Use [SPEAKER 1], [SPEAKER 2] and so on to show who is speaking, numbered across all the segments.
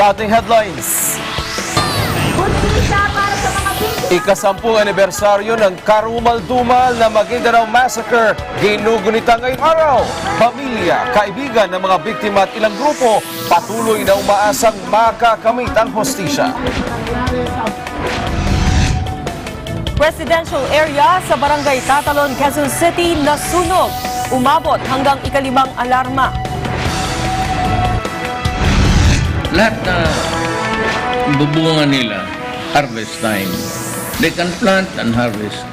[SPEAKER 1] Sa ating headlines, ika-10 anibersaryo ng karumal-dumal na Maguindanao Massacre, ginugunita ngayong araw. Pamilya, kaibigan ng mga biktima at ilang grupo patuloy na umaasang makakamit ang hustisya.
[SPEAKER 2] Residential area sa Barangay Catalon, Quezon City nasunog. Umabot hanggang ika-5 alarma.
[SPEAKER 3] Lahat na bubungan nila, harvest time. They can plant and harvest,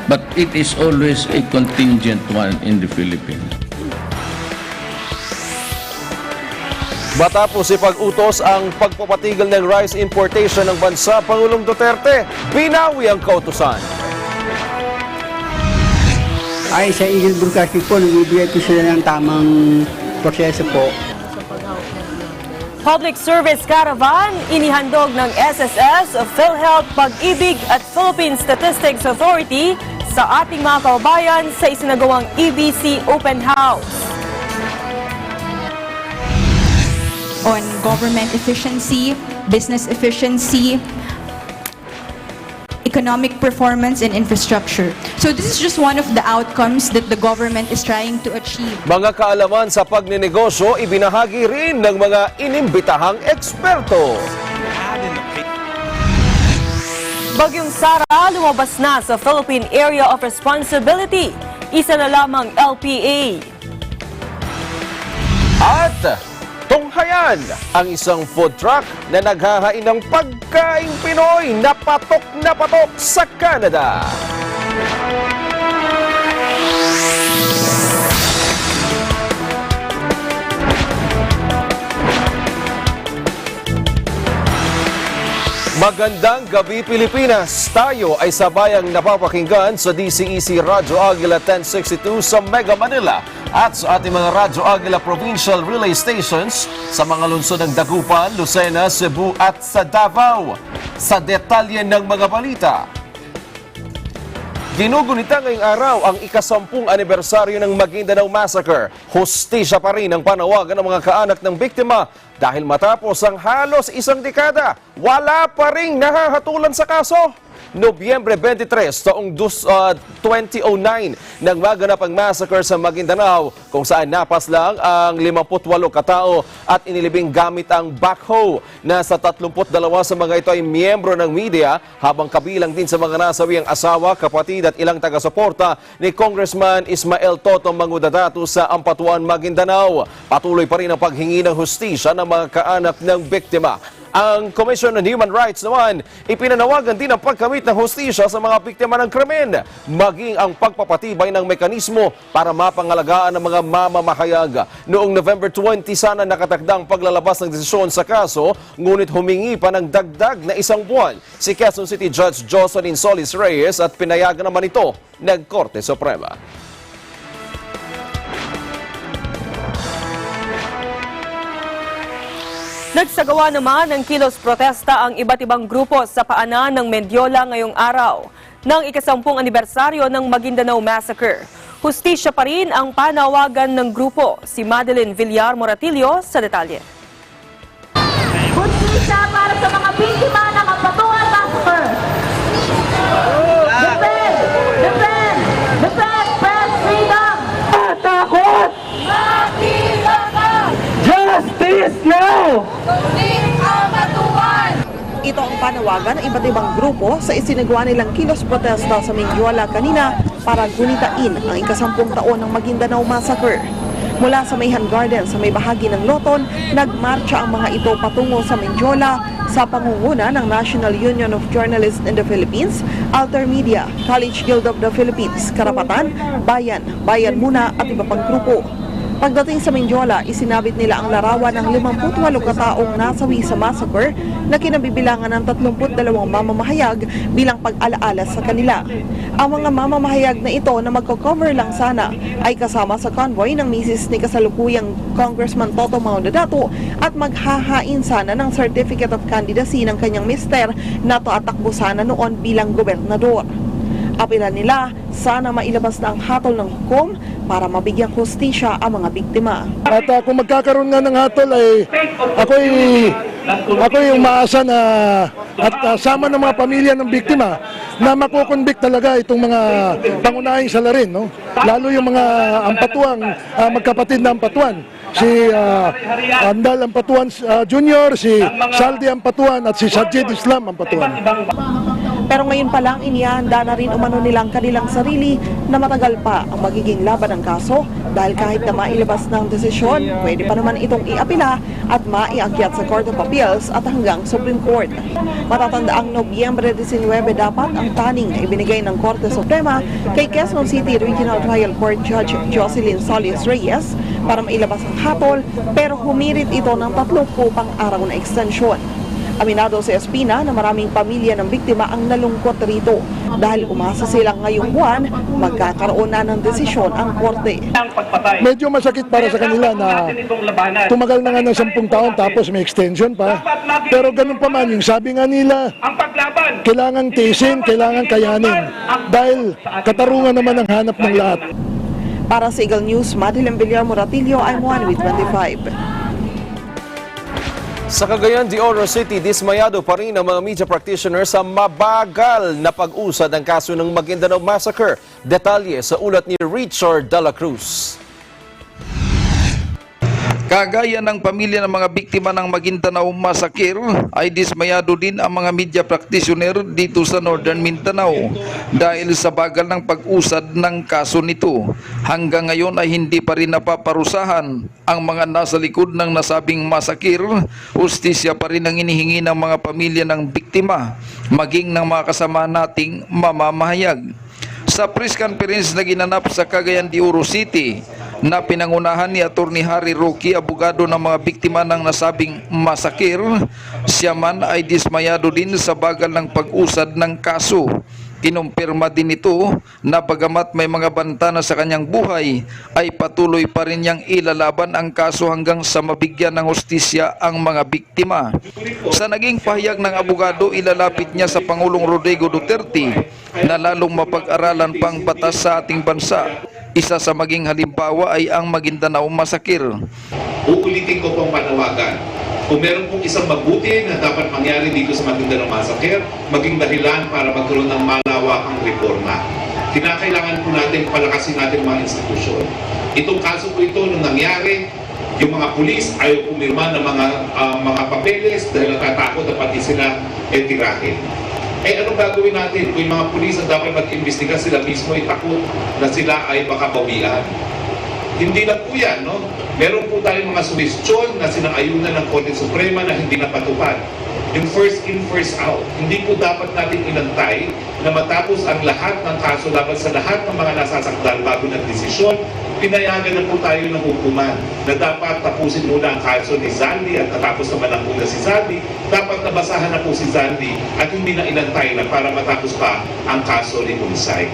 [SPEAKER 3] but it is always a contingent one in the Philippines.
[SPEAKER 1] Matapos ipag-utos ang pagpapatigil ng rice importation ng bansa, Pangulong Duterte, binawi ang kautusan.
[SPEAKER 4] Ay sa Eagle Broadcasting po, nagbibigay po sila ng tamang proseso po.
[SPEAKER 2] Public Service Caravan, inihandog ng SSS, PhilHealth, Pag-ibig at Philippine Statistics Authority sa ating mga kababayan sa isinagawang EBC Open House.
[SPEAKER 5] On government efficiency, business efficiency, economic performance, and infrastructure. So this is just one of the outcomes that the government is trying to achieve.
[SPEAKER 1] Mga kaalaman sa pagninegosyo, ibinahagi rin ng mga inimbitahang eksperto.
[SPEAKER 2] Bagyong Sara lumabas na sa Philippine Area of Responsibility. Isa na lamang LPA.
[SPEAKER 1] At tunghayan ang isang food truck na naghahain ng pagkaing Pinoy na patok sa Canada. Magandang gabi, Pilipinas! Tayo ay sabayang napapakinggan sa DCEC Radyo Agila 1062 sa Mega Manila at sa ating mga Radyo Agila Provincial Relay Stations sa mga lungsod ng Dagupan, Lucena, Cebu at sa Davao. Sa detalye ng mga balita, ginugunita ngayong araw ang ika-10 anibersaryo ng Maguindanao Massacre. Hustisya pa rin ang panawagan ng mga kaanak ng biktima dahil matapos ang halos isang dekada, wala pa ring nahahatulan sa kaso. Nobyembre 23 taong 2009 nang maganap ang massacre sa Maguindanao kung saan napas lang ang 58 katao at inilibing gamit ang backhoe. Nasa 32 sa mga ito ay miyembro ng media habang kabilang din sa mga nasawi ang asawa, kapatid at ilang taga-suporta ni Congressman Ismael Toto Mangudadato sa Ampatuan, Maguindanao. Patuloy pa rin ang paghingi ng hustisya ng mga kaanak ng biktima. Ang Commission on Human Rights naman, ipinanawagan din ang pagkamit ng hustisya sa mga biktima ng krimen, maging ang pagpapatibay ng mekanismo para mapangalagaan ng mga mamamahayag. Noong November 20 sana nakatakdang paglalabas ng desisyon sa kaso, ngunit humingi pa ng dagdag na 1 buwan si Quezon City Judge Jocelyn Solis Reyes at pinayagan naman ito ng Korte Suprema.
[SPEAKER 2] Nagsagawa naman ng kilos protesta ang iba't ibang grupo sa paanan ng Mendiola ngayong araw ng ika-10 anibersaryo ng Maguindanao Massacre. Hustisya pa rin ang panawagan ng grupo. Si Madeline Villar Moratillo sa detalye.
[SPEAKER 6] Hustisya para sa mga biktima ng Ampatuan Massacre. Defend! Defend! Defend! Press freedom!
[SPEAKER 4] Takot!
[SPEAKER 6] Makita ka!
[SPEAKER 4] Justice now!
[SPEAKER 7] Ito ang panawagan ng iba't ibang grupo sa isinagawa nilang kilos protesta sa Mendiola kanina para gunitain ang ika-10 taon ng Maguindanao Massacre. Mula sa Mayhan Garden sa may bahagi ng Loton, nagmarcha ang mga ito patungo sa Mendiola sa pangunguna ng National Union of Journalists in the Philippines, Alter Media, College Guild of the Philippines, Karapatan, Bayan, Bayan Muna at iba pang grupo. Pagdating sa Mendiola, isinabit nila ang larawan ng 58 kataong nasawi sa massacre na kinabibilangan ng 32 mamamahayag bilang pag-alaala sa kanila. Ang mga mamamahayag na ito na magko-cover lang sana ay kasama sa convoy ng misis ni kasalukuyang Congressman Toto Mangudadato at maghahain sana ng Certificate of Candidacy ng kanyang mister na tatakbo sana noon bilang gobernador. Apilan nila, sana mailabas na ang hatol ng hukom para mabigyang hustisya ang mga biktima.
[SPEAKER 8] At kung magkakaroon nga ng hatol ay ako'y Ako yung maasa na at sama ng mga pamilya ng biktima na makukonvict talaga itong mga pangunahing salarin, no? Lalo yung mga ampatuang, magkapatid na ampatuan. Si Andal Ampatuan Jr., si Saldi Ampatuan at si Sajid Islam Ampatuan.
[SPEAKER 7] Pero ngayon pa lang inihanda na rin umano nilang kanilang sarili na matagal pa ang magiging laban ng kaso dahil kahit na mailabas ng desisyon, pwede pa naman itong iapila at maiakyat sa Court of Appeals at hanggang Supreme Court. Matatandaang Nobyembre 19 dapat ang taning na ibinigay ng Korte Suprema kay Quezon City Regional Trial Court Judge Jocelyn Solis Reyes para mailabas ang hatol pero humirit ito ng 30 araw na extension. Aminado si Espina na maraming pamilya ng biktima ang nalungkot rito dahil umasa silang ngayong buwan magkakaroon na ng desisyon ang korte.
[SPEAKER 8] Medyo masakit para sa kanila na tumagal na nga ng 10 taon tapos may extension pa. Pero ganun pa man, yung sabi nga nila, kailangan tiisin, kailangan kayanin dahil katarungan naman ang hanap ng lahat.
[SPEAKER 7] Para sa Eagle News, Madeline Villar Moratillo, I'm 1 with 25.
[SPEAKER 1] Sa Cagayan de Oro City, dismayado pa rin ang mga media practitioners sa mabagal na pag-usad ng kaso ng Maguindanao Massacre. Detalye sa ulat ni Richard Dela Cruz.
[SPEAKER 9] Kagaya ng pamilya ng mga biktima ng Maguindanao Massacre, ay dismayado din ang mga media practitioner dito sa Northern Mindanao dahil sa bagal ng pag-usad ng kaso nito. Hanggang ngayon ay hindi pa rin napaparusahan ang mga nasa likod ng nasabing massacre. Hustisya pa rin ang inihingi ng mga pamilya ng biktima, maging ng mga kasama nating mamamahayag. Sa press conference na ginanap sa Cagayan de Oro City, na pinangunahan ni Attorney Harry Roque, abogado ng mga biktima ng nasabing massacre, siya man ay dismayado din sa bagal ng pag-usad ng kaso. Kinumpirma din ito na bagamat may mga banta na sa kanyang buhay, ay patuloy pa rin niyang ilalaban ang kaso hanggang sa mabigyan ng hustisya ang mga biktima. Sa naging pahayag ng abogado, ilalapit niya sa Pangulong Rodrigo Duterte na lalong mapag-aralan pang batas sa ating bansa. Isa sa maging halimbawa ay ang Maguindanao Massacre.
[SPEAKER 10] Uulitin ko pong panawagan. Kung meron pong isang mabuti na dapat mangyari dito sa Maguindanao Massacre, maging dahilan para magkaroon ng malawakang reforma. Kinakailangan po natin palakasin natin mga institusyon. Itong kaso po ito nung nangyari, yung mga pulis ayaw pumirma ng mga papeles dahil natatakot na pati sila tirahin. Anong gagawin natin kung yung mga pulis na dapat mag-imbestiga sila mismo ay takot na sila ay baka bawian? Hindi lang po yan, no? Meron po tayong mga suwestyon na sinang-ayunan ng Korte Suprema na hindi napatupad. Yung first in, first out. Hindi po dapat natin inantay na matapos ang lahat ng kaso laban sa lahat ng mga nasasakdal bago nagdesisyon, pinayagan na po tayo ng hukuman na dapat tapusin muna ang kaso ni Zaldi at natapos naman ang una si Zaldi. Dapat nabasahan na po si Zaldi at hindi na inantay na para matapos pa ang kaso ni Unsay.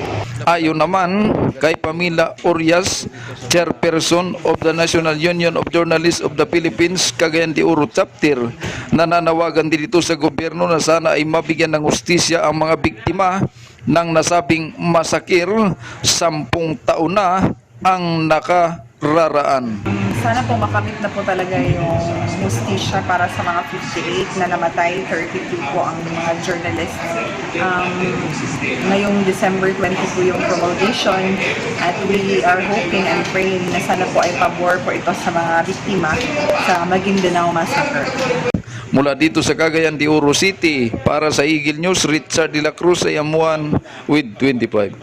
[SPEAKER 9] Ayon naman kay Pamela Orias, Chairperson of the National Union of Journalists of the Philippines, Cagayan de Oro Chapter, nananawagan din ito sa gobyerno na sana ay mabigyan ng hustisya ang mga biktima ng nasabing massacre. 10 taon na ang nakararaan.
[SPEAKER 11] Sana po makamit na po talaga yung hustisya para sa mga 58 na namatay, 32 po ang mga journalists. Ngayong December 20 po yung promulgation at we are hoping and praying na sana po ay pabor po ito sa mga biktima sa Maguindanao Massacre.
[SPEAKER 9] Mula dito sa Cagayan de Oro City, para sa Eagle News, Richard de la Cruz, I am 1 with 25.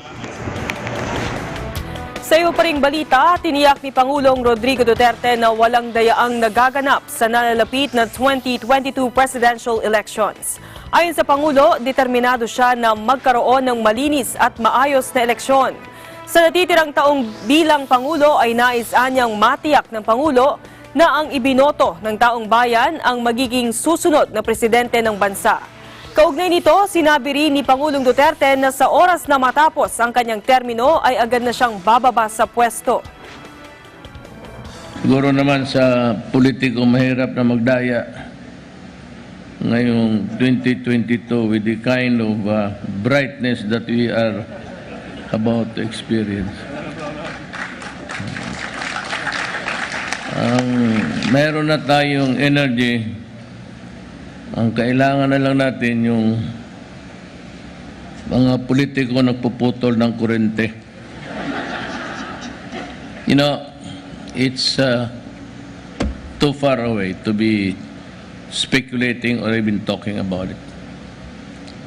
[SPEAKER 2] Sa iyo pa ring balita, tiniyak ni Pangulong Rodrigo Duterte na walang dayaang nagaganap sa nalalapit na 2022 presidential elections. Ayon sa Pangulo, determinado siya na magkaroon ng malinis at maayos na eleksyon. Sa natitirang taong bilang Pangulo ay nais anyang matiyak ng Pangulo na ang ibinoto ng taong bayan ang magiging susunod na presidente ng bansa. Kaugnay nito, sinabi rin ni Pangulong Duterte na sa oras na matapos ang kanyang termino ay agad na siyang bababa sa pwesto.
[SPEAKER 3] Siguro naman sa politiko mahirap na magdaya ngayong 2022 with the kind of brightness that we are about to experience. Meron na tayong energy Ang kailangan na lang natin yung mga politiko nagpuputol ng kurente. You know, it's too far away to be speculating or even talking about it.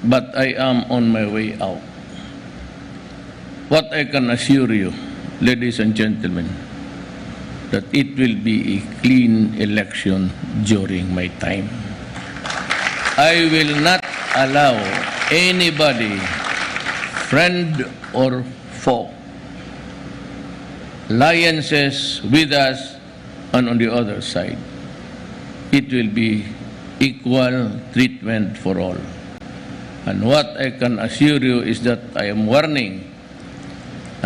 [SPEAKER 3] But I am on my way out. What I can assure you, ladies and gentlemen, that it will be a clean election during my time. I will not allow anybody, friend or foe, alliances with us and on the other side. It will be equal treatment for all. And what I can assure you is that I am warning,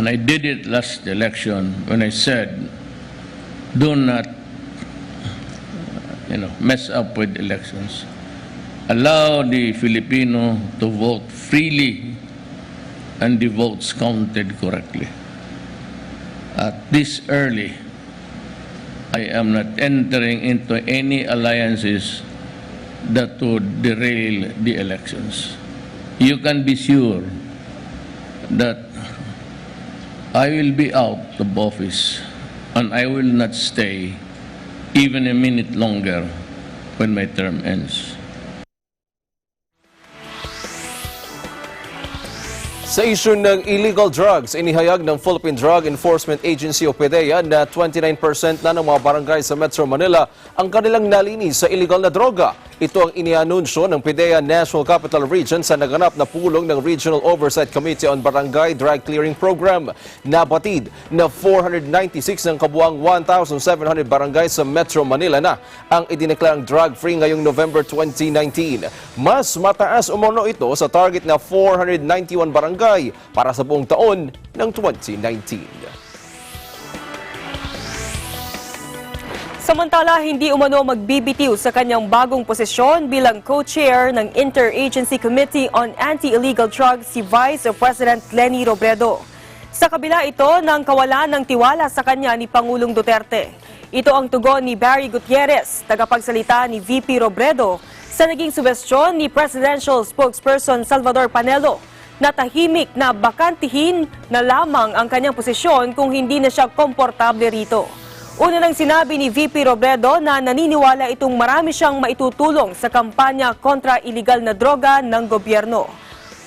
[SPEAKER 3] and I did it last election when I said, do not, mess up with elections. Allow the Filipino to vote freely and the votes counted correctly. At this early, I am not entering into any alliances that would derail the elections. You can be sure that I will be out of office and I will not stay even a minute longer when my term ends.
[SPEAKER 1] Sa issue ng illegal drugs, inihayag ng Philippine Drug Enforcement Agency o PDEA na 29% na ng mga barangay sa Metro Manila ang kanilang nalinis sa illegal na droga. Ito ang inianunsyo ng PDEA National Capital Region sa naganap na pulong ng Regional Oversight Committee on Barangay Drug Clearing Program. Nabatid na 496 ng kabuang 1,700 barangay sa Metro Manila na ang idineklarang drug-free ngayong November 2019. Mas mataas umano ito sa target na 491 barangay para sa buong taon ng 2019.
[SPEAKER 2] Samantala, hindi umano magbibitiw sa kanyang bagong posisyon bilang co-chair ng Interagency Committee on Anti-Illegal Drugs si Vice President Leni Robredo. Sa kabila ito ng kawalan ng tiwala sa kanya ni Pangulong Duterte. Ito ang tugon ni Barry Gutierrez, tagapagsalita ni VP Robredo, sa naging subestyon ni Presidential Spokesperson Salvador Panelo na tahimik na bakantihin na lamang ang kanyang posisyon kung hindi na siya komportable rito. Una nang sinabi ni VP Robredo na naniniwala itong marami siyang maitutulong sa kampanya kontra iligal na droga ng gobyerno.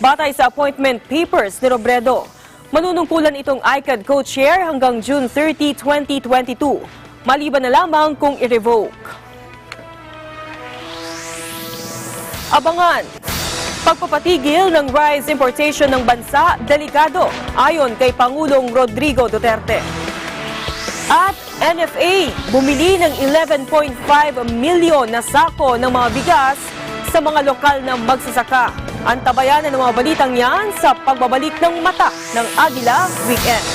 [SPEAKER 2] Batay sa appointment papers ni Robredo, manunungkulan itong ICAD co-chair hanggang June 30, 2022, maliban na lamang kung i-revoke. Abangan! Pagpapatigil ng rice importation ng bansa, delikado, ayon kay Pangulong Rodrigo Duterte. At NFA, bumili ng 11.5 milyon na sako ng mga bigas sa mga lokal na magsasaka. Antabayan ng mga balitang yan sa pagbabalik ng mata ng Agila Weekend.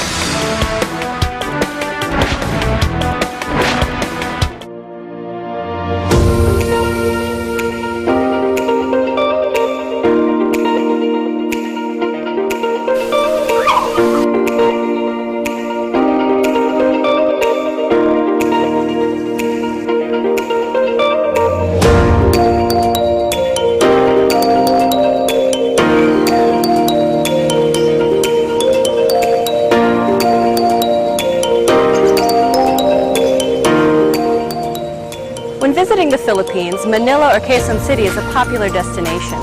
[SPEAKER 12] When visiting the Philippines, Manila or Quezon City is a popular destination.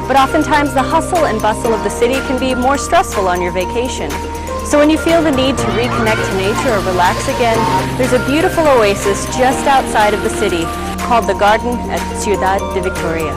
[SPEAKER 12] But oftentimes the hustle and bustle of the city can be more stressful on your vacation. So when you feel the need to reconnect to nature or relax again, there's a beautiful oasis just outside of the city called the Garden at Ciudad de Victoria.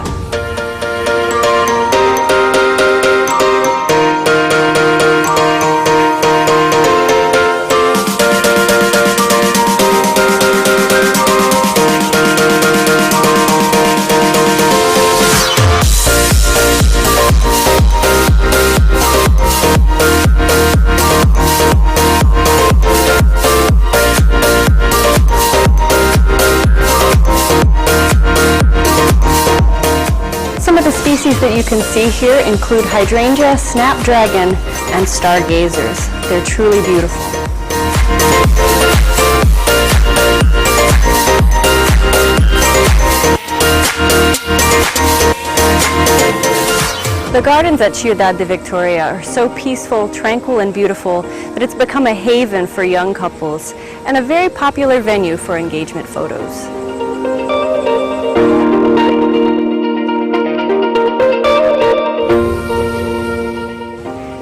[SPEAKER 12] Species that you can see here include hydrangea, snapdragon, and stargazers. They're truly beautiful. The gardens at Ciudad de Victoria are so peaceful, tranquil, and beautiful that it's become a haven for young couples and a very popular venue for engagement photos.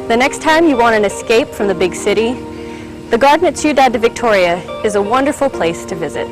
[SPEAKER 12] The next time you want an escape from the big city, the garden at Ciudad de Victoria is a wonderful place to visit.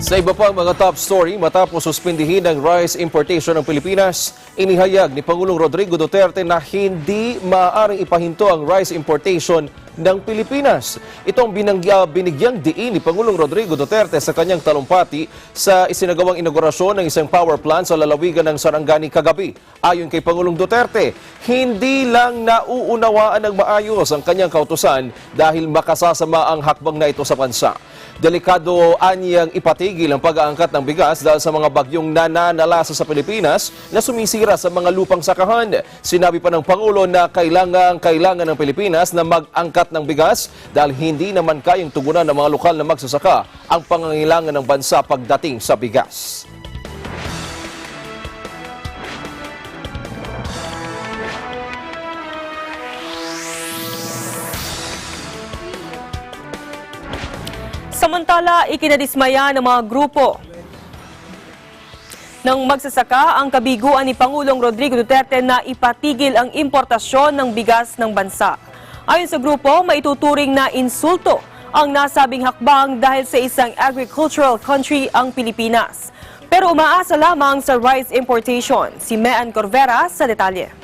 [SPEAKER 1] Sa iba pang mga top story, matapos suspindihin ng rice importation ng Pilipinas, inihayag ni Pangulong Rodrigo Duterte na hindi maaaring ipahinto ang rice importation ng Pilipinas. Ito ang binigyang diin ni Pangulong Rodrigo Duterte sa kanyang talumpati sa isinagawang inaugurasyon ng isang power plant sa lalawigan ng Sarangani kagabi. Ayon kay Pangulong Duterte, hindi lang nauunawaan ng maayos ang kanyang kautusan dahil makasasama ang hakbang na ito sa bansa. Delikado anyang ipatigil ang pag-aangkat ng bigas dahil sa mga bagyong nananalasa sa Pilipinas na sumisira sa mga lupang sakahan. Sinabi pa ng Pangulo na kailangan ng Pilipinas na mag-angkat ng bigas dahil hindi naman kayang tugunan ng mga lokal na magsasaka ang pangangailangan ng bansa pagdating sa bigas.
[SPEAKER 2] Samantala, ikinadismaya ng mga grupo ng magsasaka ang kabiguan ni Pangulong Rodrigo Duterte na ipatigil ang importasyon ng bigas ng bansa. Ayon sa grupo, maituturing na insulto ang nasabing hakbang dahil sa isang agricultural country ang Pilipinas. Pero umaasa lamang sa rice importation. Si Mean Corvera sa detalye.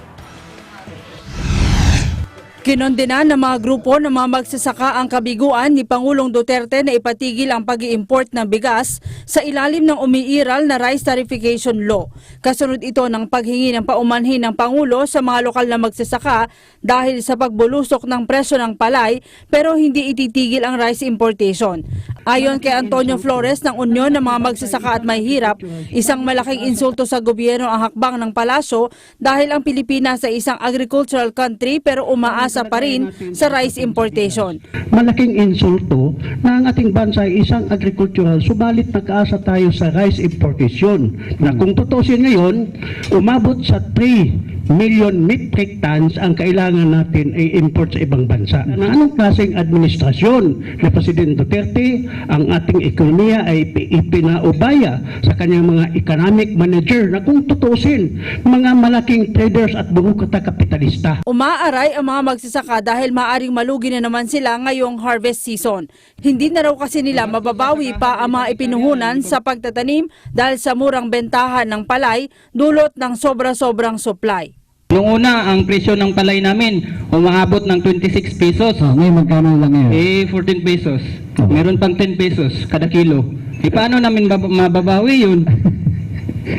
[SPEAKER 13] Kinondena ng mga grupo ng mga magsasaka ang kabiguan ni Pangulong Duterte na ipatigil ang pag-i-import ng bigas sa ilalim ng umiiral na rice tarification law. Kasunod ito ng paghingi ng paumanhin ng Pangulo sa mga lokal na magsasaka dahil sa pagbulusok ng presyo ng palay pero hindi ititigil ang rice importation. Ayon kay Antonio Flores ng Union ng mga magsasaka at mahihirap, isang malaking insulto sa gobyerno ang hakbang ng palasyo dahil ang Pilipinas ay isang agricultural country pero umaasa pa rin sa rice importation.
[SPEAKER 14] Malaking insulto na ang ating bansa ay isang agricultural, subalit nag-aasa tayo sa rice importation na kung tutusin ngayon, umabot sa 3 million metric tons ang kailangan natin ay import sa ibang bansa. Na anong klaseng administrasyon na Presidente Duterte ang ating ekonomiya ay ipinaubaya sa kanyang mga economic manager na kung tutusin mga malaking traders at bumukata kapitalista.
[SPEAKER 13] Umaaray ang mga magsasaka dahil maaring malugi na naman sila ngayong harvest season. Hindi na raw kasi nila mababawi pa ang mga ipinuhunan sa pagtatanim dahil sa murang bentahan ng palay dulot ng sobra-sobrang supply.
[SPEAKER 15] Noong una, ang presyo ng palay namin umaabot ng 26 pesos.
[SPEAKER 14] Ngayon magkano lang ngayon?
[SPEAKER 15] 14 pesos. Meron pang 10 pesos kada kilo. Paano namin mababawi yun?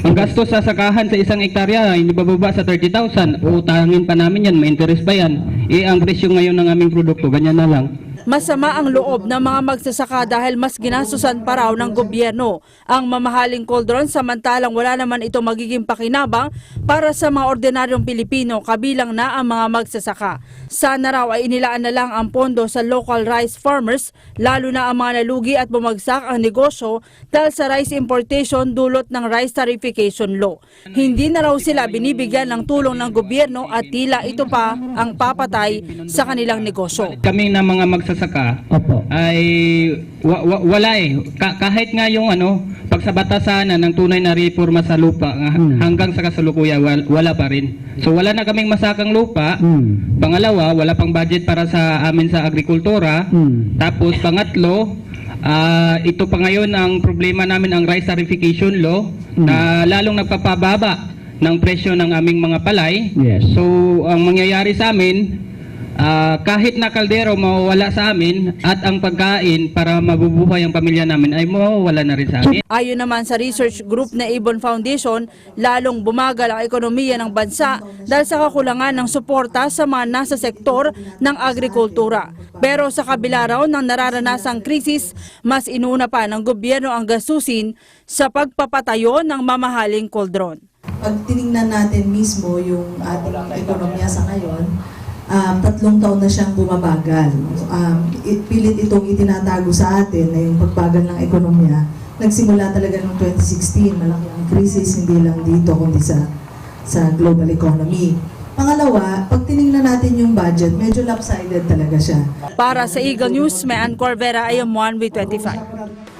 [SPEAKER 15] Ang gasto sa sakahan sa isang hektarya ay bababa sa 30,000. Utangin pa namin yan, may interest pa yan. Ang presyo ngayon ng aming produkto, ganyan na lang.
[SPEAKER 13] Masama ang loob ng mga magsasaka dahil mas ginastusan pa raw ng gobyerno ang mamahaling koldron samantalang wala naman ito magiging pakinabang para sa mga ordinaryong Pilipino kabilang na ang mga magsasaka. Sana raw ay inilaan na lang ang pondo sa local rice farmers lalo na ang mga nalugi at bumagsak ang negosyo dahil sa rice importation dulot ng rice tarification law. Hindi na raw sila binibigyan ng tulong ng gobyerno at tila ito pa ang papatay sa kanilang negosyo.
[SPEAKER 15] Kami na mga magsasaka ay wala kahit nga yung pagsabatasan ng tunay na reforma sa lupa hanggang sa kasalukuyan wala pa rin. So wala na kaming masakang lupa. Pangalawa, wala pang budget para sa amin sa agrikultura. Tapos pangatlo, ito pa ngayon ang problema namin ang rice tarification law na lalong nagpapababa ng presyo ng aming mga palay. So ang mangyayari sa amin kahit na kaldero mawawala sa amin at ang pagkain para mabubuhay ang pamilya namin ay mawawala na rin sa amin.
[SPEAKER 13] Ayon naman sa research group na Ibon Foundation, lalong bumagal ang ekonomiya ng bansa dahil sa kakulangan ng suporta sa mga nasa sektor ng agrikultura. Pero sa kabila raw ng nararanasang krisis, mas inuna pa ng gobyerno ang gastusin sa pagpapatayo ng mamahaling koldron.
[SPEAKER 16] Pag tinignan natin mismo yung ating ekonomiya sa ngayon, 3 taon na siyang bumabagal. Pilit itong itinatago sa atin na yung pagbagal ng ekonomiya. Nagsimula talaga noong 2016, malaki ang krisis, hindi lang dito kundi sa global economy. Pangalawa, pag tinignan natin yung budget, medyo lopsided talaga siya.
[SPEAKER 13] Para sa Eagle News, may Ann Corvera, IM1 with 25.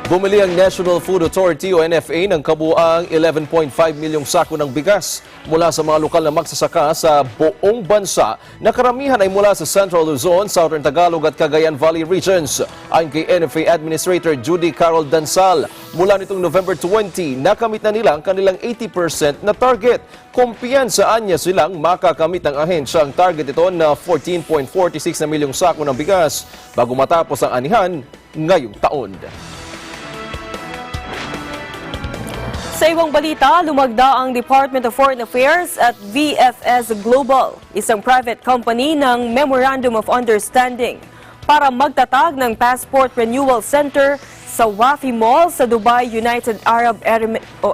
[SPEAKER 1] Bumili ang National Food Authority o NFA ng kabuang 11.5 milyong sako ng bigas mula sa mga lokal na magsasaka sa buong bansa na karamihan ay mula sa Central Luzon, Southern Tagalog at Cagayan Valley regions. Ayon kay NFA Administrator Judy Carol Dansal, mula nitong November 20, nakamit na nila ang kanilang 80% na target. Kumpiyansaan niya silang makakamit ng ahensya ang target ito na 14.46 na milyong sako ng bigas bago matapos ang anihan ngayong taon.
[SPEAKER 2] Sa ibang balita, lumagda ang Department of Foreign Affairs at VFS Global, isang private company ng Memorandum of Understanding para magtatag ng Passport Renewal Center sa Wafi Mall sa Dubai, United Arab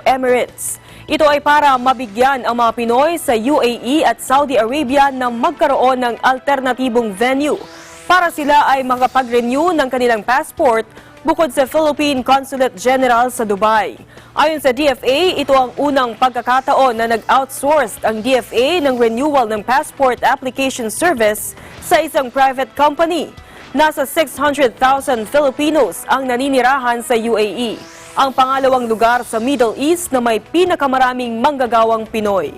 [SPEAKER 2] Emirates. Ito ay para mabigyan ang mga Pinoy sa UAE at Saudi Arabia na magkaroon ng alternatibong venue para sila ay makapag-renew ng kanilang passport bukod sa Philippine Consulate General sa Dubai. Ayon sa DFA, ito ang unang pagkakataon na nag-outsource ang DFA ng renewal ng passport application service sa isang private company. Nasa 600,000 Filipinos ang naninirahan sa UAE, ang pangalawang lugar sa Middle East na may pinakamaraming manggagawang Pinoy.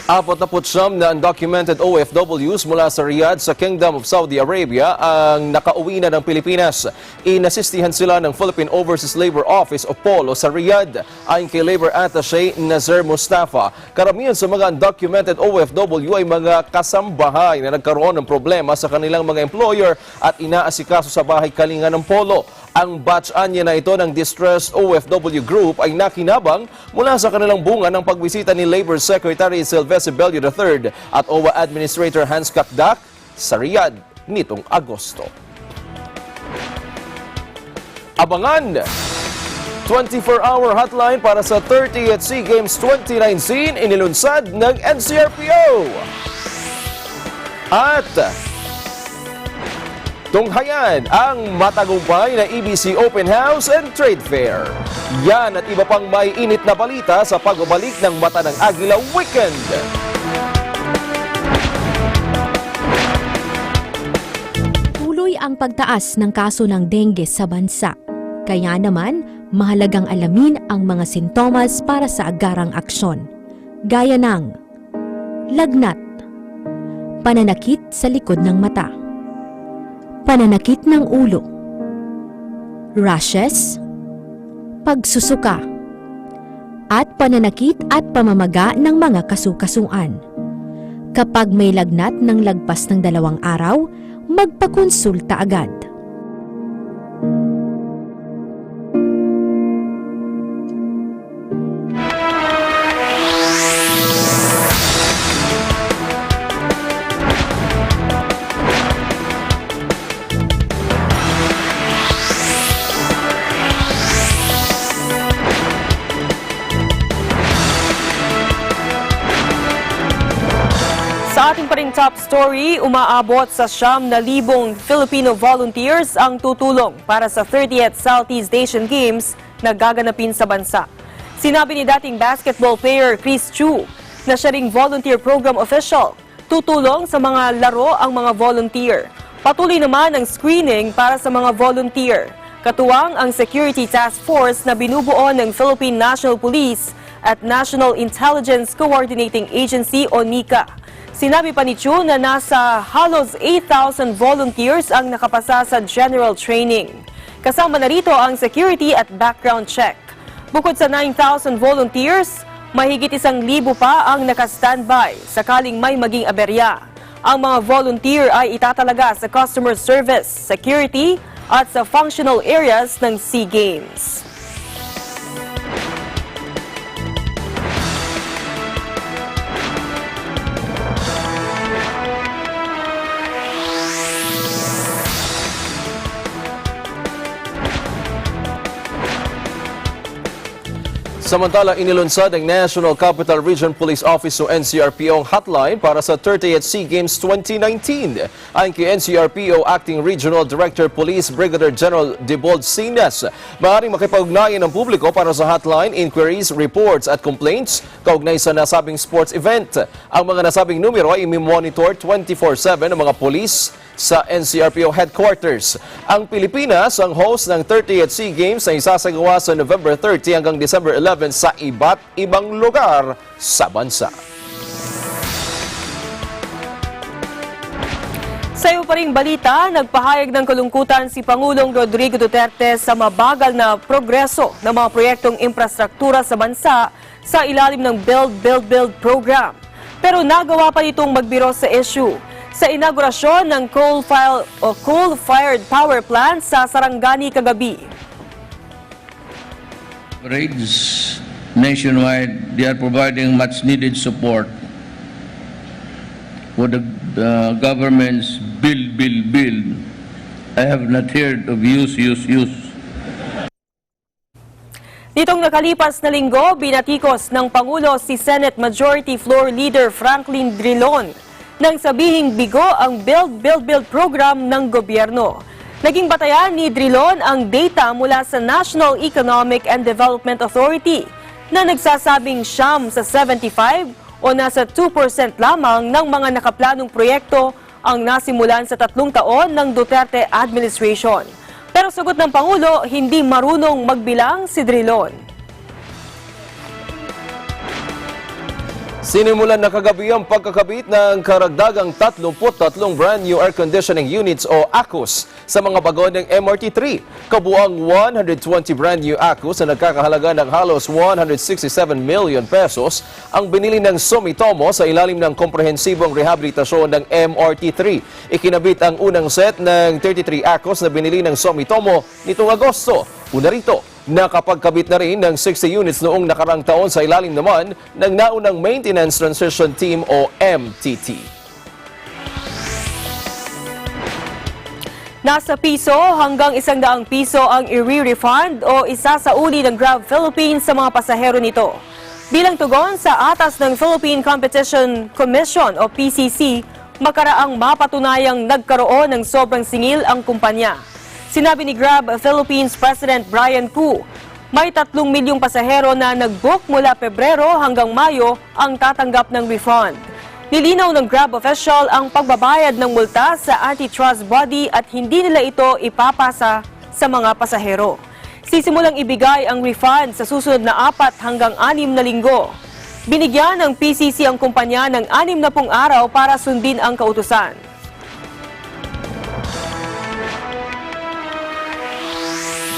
[SPEAKER 1] 49 na undocumented OFWs mula sa Riyadh sa Kingdom of Saudi Arabia ang nakauwi na ng Pilipinas. Inasistihan sila ng Philippine Overseas Labor Office o POLO sa Riyadh. Ayon kay Labor Attaché Nazir Mustafa, karamihan sa mga undocumented OFW ay mga kasambahay na nagkaroon ng problema sa kanilang mga employer at inaasikaso sa bahay kalinga ng POLO. Ang batch-anya na ito ng Distressed OFW Group ay nakinabang mula sa kanilang bunga ng pagbisita ni Labor Secretary Silvestre Bello III at OWA Administrator Hans Kakdak sa Riyadh nitong Agosto. Abangan! 24-hour hotline para sa 30th SEA Games 2019 inilunsad ng NCRPO. At tunghayan ang matagumpay na EBC Open House and Trade Fair. Yan at iba pang may init na balita sa pagbabalik ng Mata ng Agila Weekend.
[SPEAKER 17] Tuloy ang pagtaas ng kaso ng dengue sa bansa. Kaya naman, mahalagang alamin ang mga sintomas para sa agarang aksyon. Gaya ng lagnat, pananakit sa likod ng mata, pananakit ng ulo, rashes, pagsusuka, at pananakit at pamamaga ng mga kasukasuan. Kapag may lagnat ng lagpas ng 2 araw, magpakonsulta agad.
[SPEAKER 2] Sa ating pa ring top story, umaabot sa 9,000 Filipino volunteers ang tutulong para sa 30th Southeast Asian Games na gaganapin sa bansa. Sinabi ni dating basketball player Chris Chu na siya ring volunteer program official. Tutulong sa mga laro ang mga volunteer. Patuloy naman ang screening para sa mga volunteer. Katuwang ang Security Task Force na binubuo ng Philippine National Police at National Intelligence Coordinating Agency o NICA. Sinabi pa ni Chu na nasa halos 8,000 volunteers ang nakapasa sa general training. Kasama na rito ang security at background check. Bukod sa 9,000 volunteers, Mahigit 1,000 pa ang naka-standby sakaling may maging aberya. Ang mga volunteer ay itatalaga sa customer service, security at sa functional areas ng SEA Games.
[SPEAKER 1] Samantala, inilunsad ang National Capital Region Police Office o NCRPO ang hotline para sa 30th SEA Games 2019. Ayon kay NCRPO Acting Regional Director Police Brigadier General Debold Sinas, maaaring makipag-ugnayan ng publiko para sa hotline, inquiries, reports at complaints kaugnay sa nasabing sports event. Ang mga nasabing numero ay imi-monitor 24/7 ng mga police sa NCRPO headquarters. Ang Pilipinas ang host ng 30th SEA Games na isasagawa sa November 30 hanggang December 11 sa iba't ibang lugar sa bansa.
[SPEAKER 2] Sa iyo pa ring balita, nagpahayag ng kalungkutan si Pangulong Rodrigo Duterte sa mabagal na progreso ng mga proyektong infrastruktura sa bansa sa ilalim ng Build program. Pero nagawa pa nitong magbiro sa issue sa inaugurasyon ng coal-fired power plant sa Sarangani kagabi.
[SPEAKER 3] Parades nationwide, they are providing much needed support for the government's build. I have not heard of use.
[SPEAKER 2] Nitong nakalipas na linggo, binatikos ng Pangulo si Senate Majority Floor Leader Franklin Drilon nang sabihing bigo ang Build program ng gobyerno. Naging batayan ni Drilon ang data mula sa National Economic and Development Authority na nagsasabing siyam sa 75 o nasa 2% lamang ng mga nakaplanong proyekto ang nasimulan sa 3 taon ng Duterte administration. Pero sagot ng Pangulo, hindi marunong magbilang si Drilon.
[SPEAKER 1] Sinimulan na kagabi ang pagkakabit ng karagdagang 33 brand new air conditioning units o ACUs sa mga bagon ng MRT3. Kabuang 120 brand new ACUs na nagkakahalaga ng halos 167 million pesos ang binili ng Sumitomo sa ilalim ng komprehensibong rehabilitasyon ng MRT3. Ikinabit ang unang set ng 33 ACUs na binili ng Sumitomo nitong Agosto. Una rito, nakapagkabit na rin ng 60 units noong nakarang taon sa ilalim naman ng naunang Maintenance Transition Team o MTT.
[SPEAKER 2] Nasa piso hanggang 100 piso ang i-refund o isasauli ng Grab Philippines sa mga pasahero nito. Bilang tugon sa atas ng Philippine Competition Commission o PCC, makaraang mapatunayang nagkaroon ng sobrang singil ang kumpanya. Sinabi ni Grab Philippines President Brian Koo, may 3 milyong pasahero na nag-book mula Pebrero hanggang Mayo ang tatanggap ng refund. Nilinaw ng Grab official ang pagbabayad ng multa sa antitrust body at hindi nila ito ipapasa sa mga pasahero. Sisimulang ibigay ang refund sa susunod na 4 hanggang 6 na linggo. Binigyan ng PCC ang kumpanya ng 60 araw para sundin ang kautusan.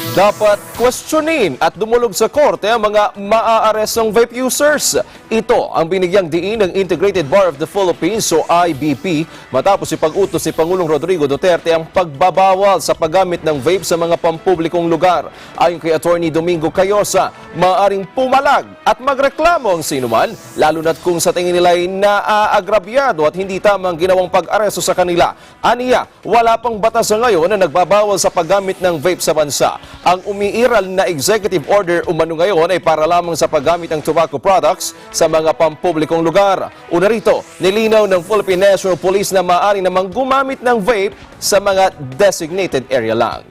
[SPEAKER 1] Dapat questionin at dumulog sa korte ang mga maa-arestong vape users. Ito ang binigyang diin ng Integrated Bar of the Philippines o IBP matapos ipag-utos ni Pangulong Rodrigo Duterte ang pagbabawal sa paggamit ng vape sa mga pampublikong lugar. Ayon kay Attorney Domingo Cayosa, maaaring pumalag at magreklamo ang sinuman, lalo na't kung sa tingin nila ay naaagrabyado at hindi tamang ginawang pag-aresto sa kanila. Aniya, wala pang batas sa ngayon na nagbabawal sa paggamit ng vape sa bansa. Ang umiiral na executive order umano ngayon ay para lamang sa paggamit ng tobacco products sa mga pampublikong lugar. Una rito, nilinaw ng Philippine National Police na maaari namang gumamit ng vape sa mga designated area lang.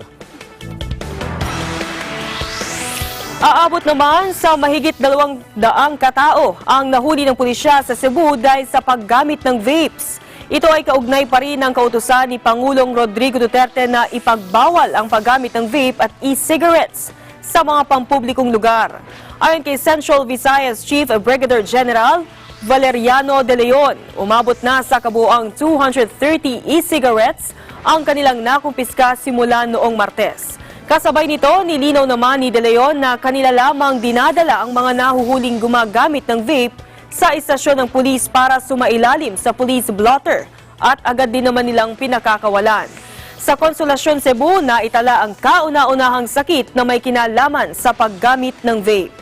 [SPEAKER 2] Aabot naman sa mahigit 200 katao ang nahuli ng pulisya sa Cebu dahil sa paggamit ng vapes. Ito ay kaugnay pa rin ng kautusan ni Pangulong Rodrigo Duterte na ipagbawal ang paggamit ng vape at e-cigarettes sa mga pampublikong lugar. Ayon kay Central Visayas Chief Brigadier General Valeriano De Leon, umabot na sa kabuuang 230 e-cigarettes ang kanilang nakumpiska simula noong Martes. Kasabay nito, nilinaw naman ni De Leon na kanila lamang dinadala ang mga nahuhuling gumagamit ng vape sa istasyon ng pulis para sumailalim sa police blotter at agad din naman nilang pinakakawalan. Sa Konsolasyon, Cebu, naitala ang kauna-unahang sakit na may kinalaman sa paggamit ng vape.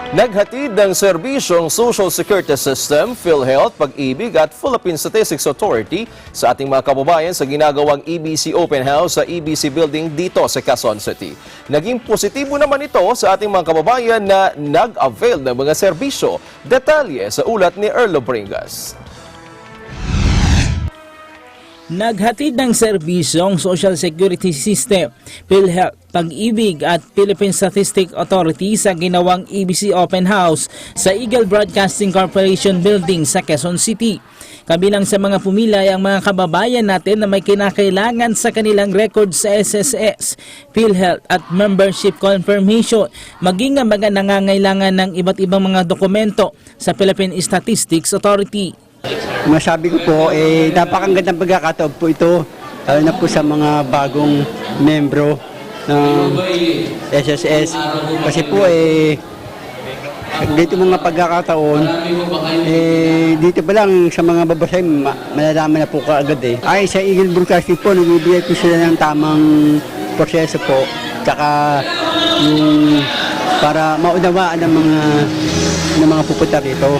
[SPEAKER 1] Naghatid ng serbisyong Social Security System, PhilHealth, Pag-ibig at Philippine Statistics Authority sa ating mga kababayan sa ginagawang EBC Open House sa EBC Building dito sa Quezon City. Naging positibo naman ito sa ating mga kababayan na nag-avail ng mga serbisyo. Detalye sa ulat ni Erlo Bringas.
[SPEAKER 18] Naghatid ng serbisyong Social Security System, PhilHealth, Pag-ibig at Philippine Statistics Authority sa ginawang EBC Open House sa Eagle Broadcasting Corporation Building sa Quezon City. Kabilang sa mga pumila ay ang mga kababayan natin na may kinakailangan sa kanilang record sa SSS, PhilHealth at membership confirmation, maging ang mga nangangailangan ng iba't ibang mga dokumento sa Philippine Statistics Authority.
[SPEAKER 4] Masabi ko po, napakagandang pagkakataon po ito, lalo na po sa mga bagong membro ng SSS. Kasi po, dito mga pagkakataon, dito pa lang sa mga babasahin, malalaman na po kaagad Ay, sa Eagle Broadcasting po, nagbibigay po sila ng tamang proseso po, tsaka yung para maunawaan ng mga pupunta rito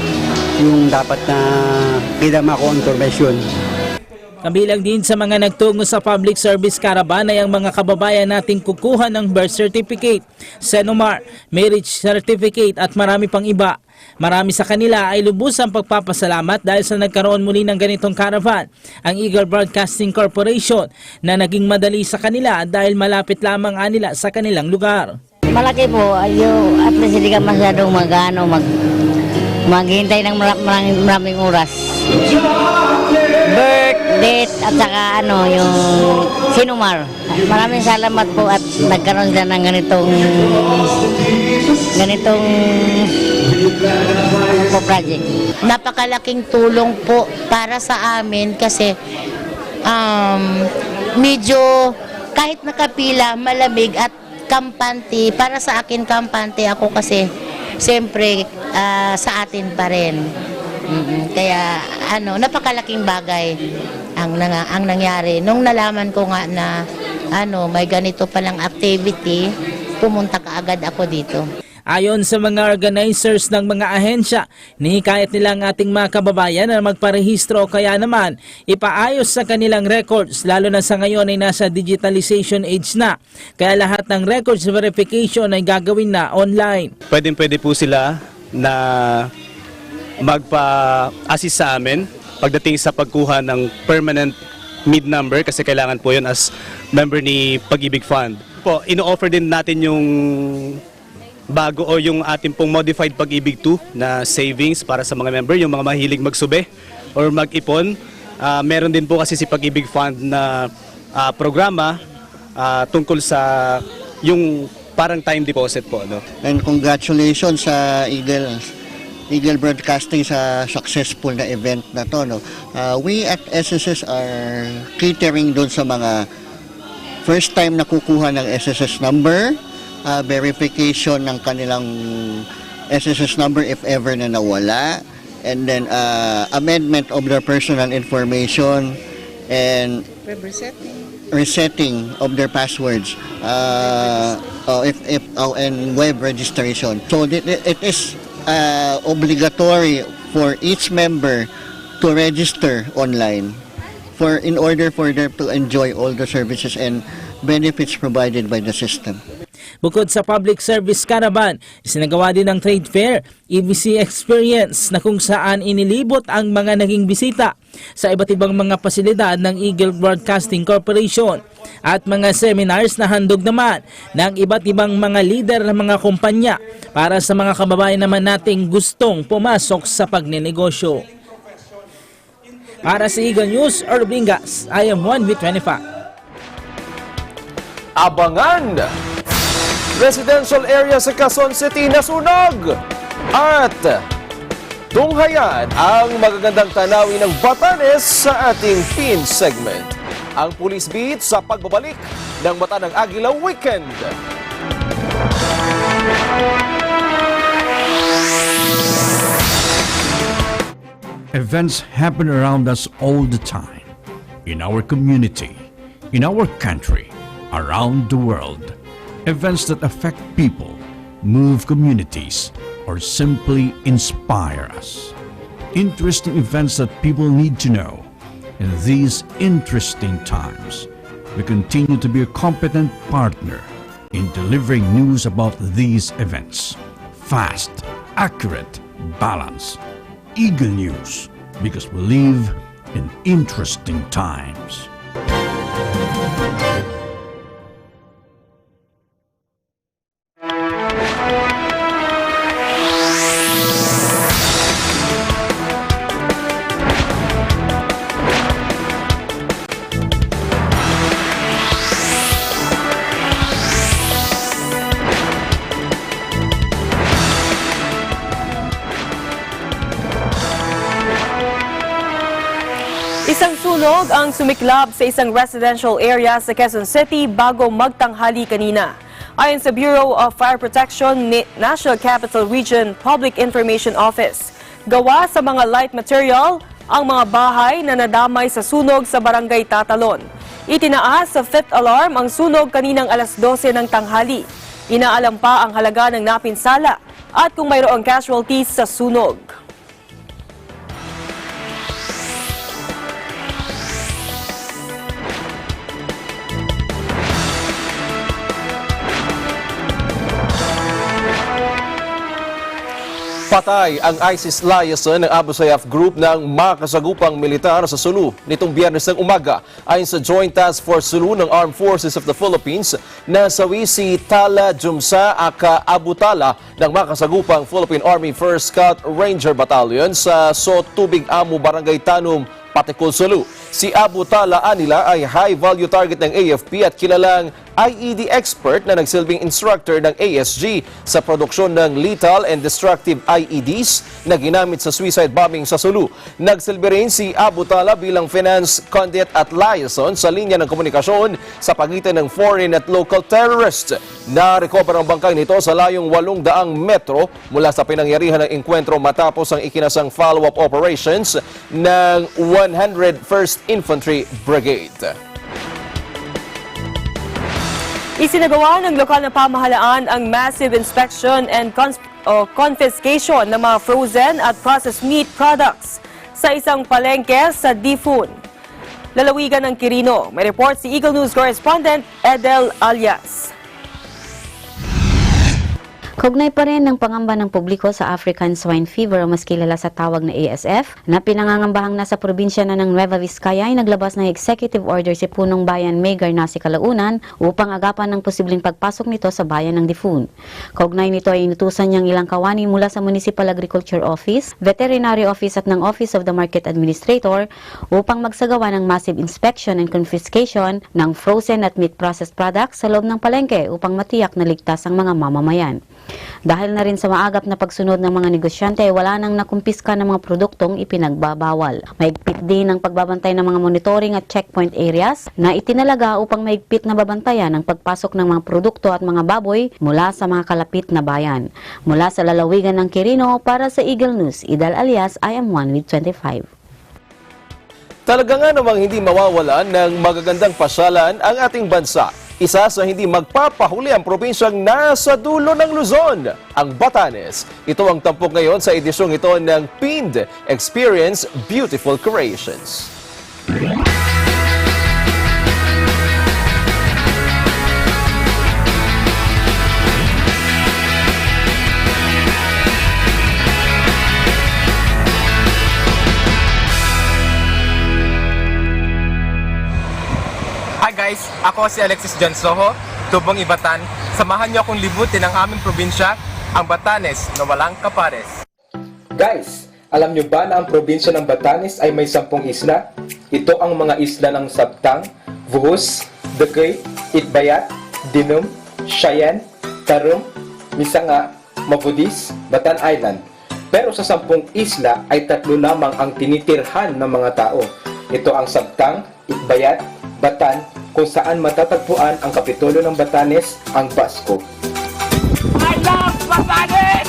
[SPEAKER 4] yung dapat na kinama ko information.
[SPEAKER 18] Kabilang din sa mga nagtungo sa public service caravan ay ang mga kababayan nating kukuha ng birth certificate, Senomar, marriage certificate at marami pang iba. Marami sa kanila ay lubos ang pagpapasalamat dahil sa nagkaroon muli ng ganitong caravan, ang Eagle Broadcasting Corporation, na naging madali sa kanila dahil malapit lamang nila sa kanilang lugar.
[SPEAKER 19] Malaki po, at least hindi ka masyadong maghihintay ng maraming oras. Birth, date, at saka yung Sinumar. Maraming salamat po at nagkaroon siya ng ganitong project.
[SPEAKER 20] Napakalaking tulong po para sa amin kasi medyo kahit nakapila, malamig at kampante, para sa akin kampante ako kasi siyempre sa atin pa rin. Kaya napakalaking bagay ang nangyari. Nung nalaman ko nga na may ganito palang activity, pumunta kaagad ako dito.
[SPEAKER 18] Ayon sa mga organizers ng mga ahensya, nihikayat nila ang ating mga kababayan na magparehistro o kaya naman ipaayos sa kanilang records, lalo na sa ngayon ay nasa digitalization age na. Kaya lahat ng records verification ay gagawin na online.
[SPEAKER 21] Pwede po sila na magpa-assist sa amin pagdating sa pagkuha ng permanent MID number kasi kailangan po yun as member ni Pag-ibig Fund. Ino-offer din natin yung bago o yung ating pong modified Pag-ibig 2 na savings para sa mga member, yung mga mahilig magsube or mag-ipon. Meron din po kasi si Pag-ibig Fund na programa tungkol sa yung parang time deposit po.
[SPEAKER 22] And congratulations sa Eagle Broadcasting sa successful na event na to. We at SSS are catering doon sa mga first time na kukuha ng SSS number, verification ng kanilang SSS number if ever na nawala, and then amendment of their personal information and resetting of their passwords and web registration. So it is obligatory for each member to register online in order for them to enjoy all the services and benefits provided by the system.
[SPEAKER 18] Bukod sa public service caravan, isinagawa din ng trade fair, EBC experience na kung saan inilibot ang mga naging bisita sa iba't ibang mga pasilidad ng Eagle Broadcasting Corporation at mga seminars na handog naman ng iba't ibang mga leader ng mga kumpanya para sa mga kababayan naman nating gustong pumasok sa pagnenegosyo. Para sa Eagle News, Earl Bingas, I am 1V25.
[SPEAKER 1] Abangan! Residential area sa Quezon City nasunog! At tunghayan ang magagandang tanawin ng Batanes sa ating pin segment. ang Police Beat sa pagbabalik ng Mata ng Agila Weekend.
[SPEAKER 5] Events happen around us all the time, in our community, in our country, around the world. Events that affect people, move communities, or simply inspire us. Interesting events that people need to know. In these interesting times, we continue to be a competent partner in delivering news about these events. Fast, accurate, balanced. Eagle News, because we live in interesting times.
[SPEAKER 2] Isang sunog ang sumiklab sa isang residential area sa Quezon City bago magtanghali kanina. Ayon sa Bureau of Fire Protection, National Capital Region Public Information Office, gawa sa mga light material ang mga bahay na nadamay sa sunog sa Barangay Tatalon. Itinaas sa 5th alarm ang sunog kaninang alas 12 ng tanghali. Inaalam pa ang halaga ng napinsala at kung mayroong casualties sa sunog.
[SPEAKER 1] Patay ang ISIS liaison ng Abu Sayyaf Group ng makasagupang militar sa Sulu nitong Biyernes ng umaga. Ayon sa Joint Task Force Sulu ng Armed Forces of the Philippines, nasawi si Tala Jumsa aka Abu Tala ng makasagupang Philippine Army 1st Scout Ranger Battalion sa Tubig Amo Barangay Tanum, Patikul, Sulu. Si Abu Tala anila ay high-value target ng AFP at kilalang IED expert na nagsilbing instructor ng ASG sa produksyon ng lethal and destructive IEDs na ginamit sa suicide bombing sa Sulu. Nagsilbi rin si Abu Tala bilang finance conduit at liaison sa linya ng komunikasyon sa pagitan ng foreign at local terrorists. Na-recover ang bangkay nito sa layong 800 metro mula sa pinangyarihan ng enkwentro matapos ang ikinasang follow-up operations ng 101st Infantry Brigade.
[SPEAKER 2] Isinagawa ng lokal na pamahalaan ang massive inspection and confiscation ng mga frozen at processed meat products sa isang palengke sa Difun, lalawigan ng Quirino. May report si Eagle News correspondent Edel Alias.
[SPEAKER 6] Kaugnay pa rin ng pangamba ng publiko sa African Swine Fever o mas kilala sa tawag na ASF na pinangangambahang nasa probinsya na ng Nueva Vizcaya ay naglabas ng executive order si Punong Bayan May Garnasi Kalaunan upang agapan ng posibleng pagpasok nito sa bayan ng Difun. Kaugnay nito ay inutusan niyang ilang kawani mula sa Municipal Agriculture Office, Veterinary Office at ng Office of the Market Administrator upang magsagawa ng massive inspection and confiscation ng frozen at meat processed products sa loob ng palengke upang matiyak na ligtas ang mga mamamayan. Dahil na rin sa maagap na pagsunod ng mga negosyante, wala nang nakumpiska ng mga produktong ipinagbabawal. Maigpit din ang pagbabantay ng mga monitoring at checkpoint areas na itinalaga upang maigpit na babantayan ang pagpasok ng mga produkto at mga baboy mula sa mga kalapit na bayan. Mula sa lalawigan ng Quirino, para sa Eagle News, Idal Alias, I am 1 with 25.
[SPEAKER 1] Talaga nga namang hindi mawawalan ng magagandang pasyalan ang ating bansa. Isa sa hindi magpapahuli ang probinsyang nasa dulo ng Luzon, ang Batanes. Ito ang tampok ngayon sa edisyong ito ng PIND Experience Beautiful Creations.
[SPEAKER 23] Hi guys, ako si Alexis John Soho, Tubong Ibatan. Samahan niyo akong libutin ang aming probinsya, ang Batanes, na walang kapares.
[SPEAKER 24] Guys, alam niyo ba na ang probinsya ng Batanes ay may 10 isla? Ito ang mga isla ng Sabtang, Buhos, Dagay, Itbayat, Dinum, Shayan, Tarum, Misanga, Mabudis, Batan Island. Pero sa 10 isla ay 3 lamang ang tinitirhan ng mga tao. Ito ang Sabtang, Itbayat, Batan, kung saan matatagpuan ang Kapitulo ng Batanes, ang Basco.
[SPEAKER 7] I love Batanes!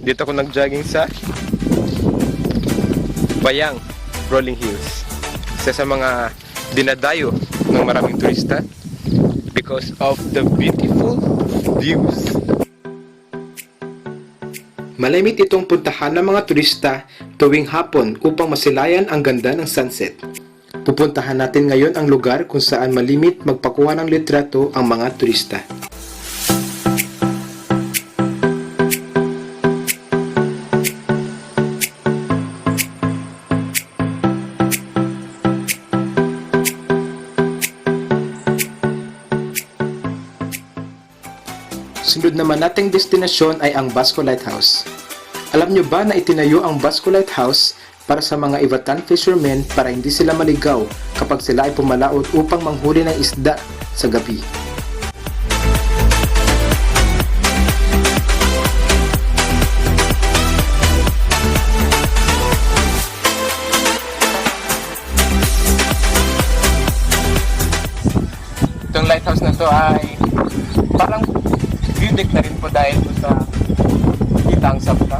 [SPEAKER 24] Dito ako nag-jogging sa Bayang, Rolling Hills. Isa sa mga dinadayo ng maraming turista because of the beautiful views. Malimit itong puntahan ng mga turista tuwing hapon upang masilayan ang ganda ng sunset. Pupuntahan natin ngayon ang lugar kung saan malimit magpakuha ng litrato ang mga turista. Sunod naman nating destinasyon ay ang Basco Lighthouse. Alam nyo ba na itinayo ang Basco Lighthouse para sa mga Ivatan fishermen para hindi sila maligaw kapag sila ay pumalaot upang manghuli ng isda sa gabi?
[SPEAKER 23] Itong lighthouse na to ay parang view deck na rin po dahil po sa kita ang sabta.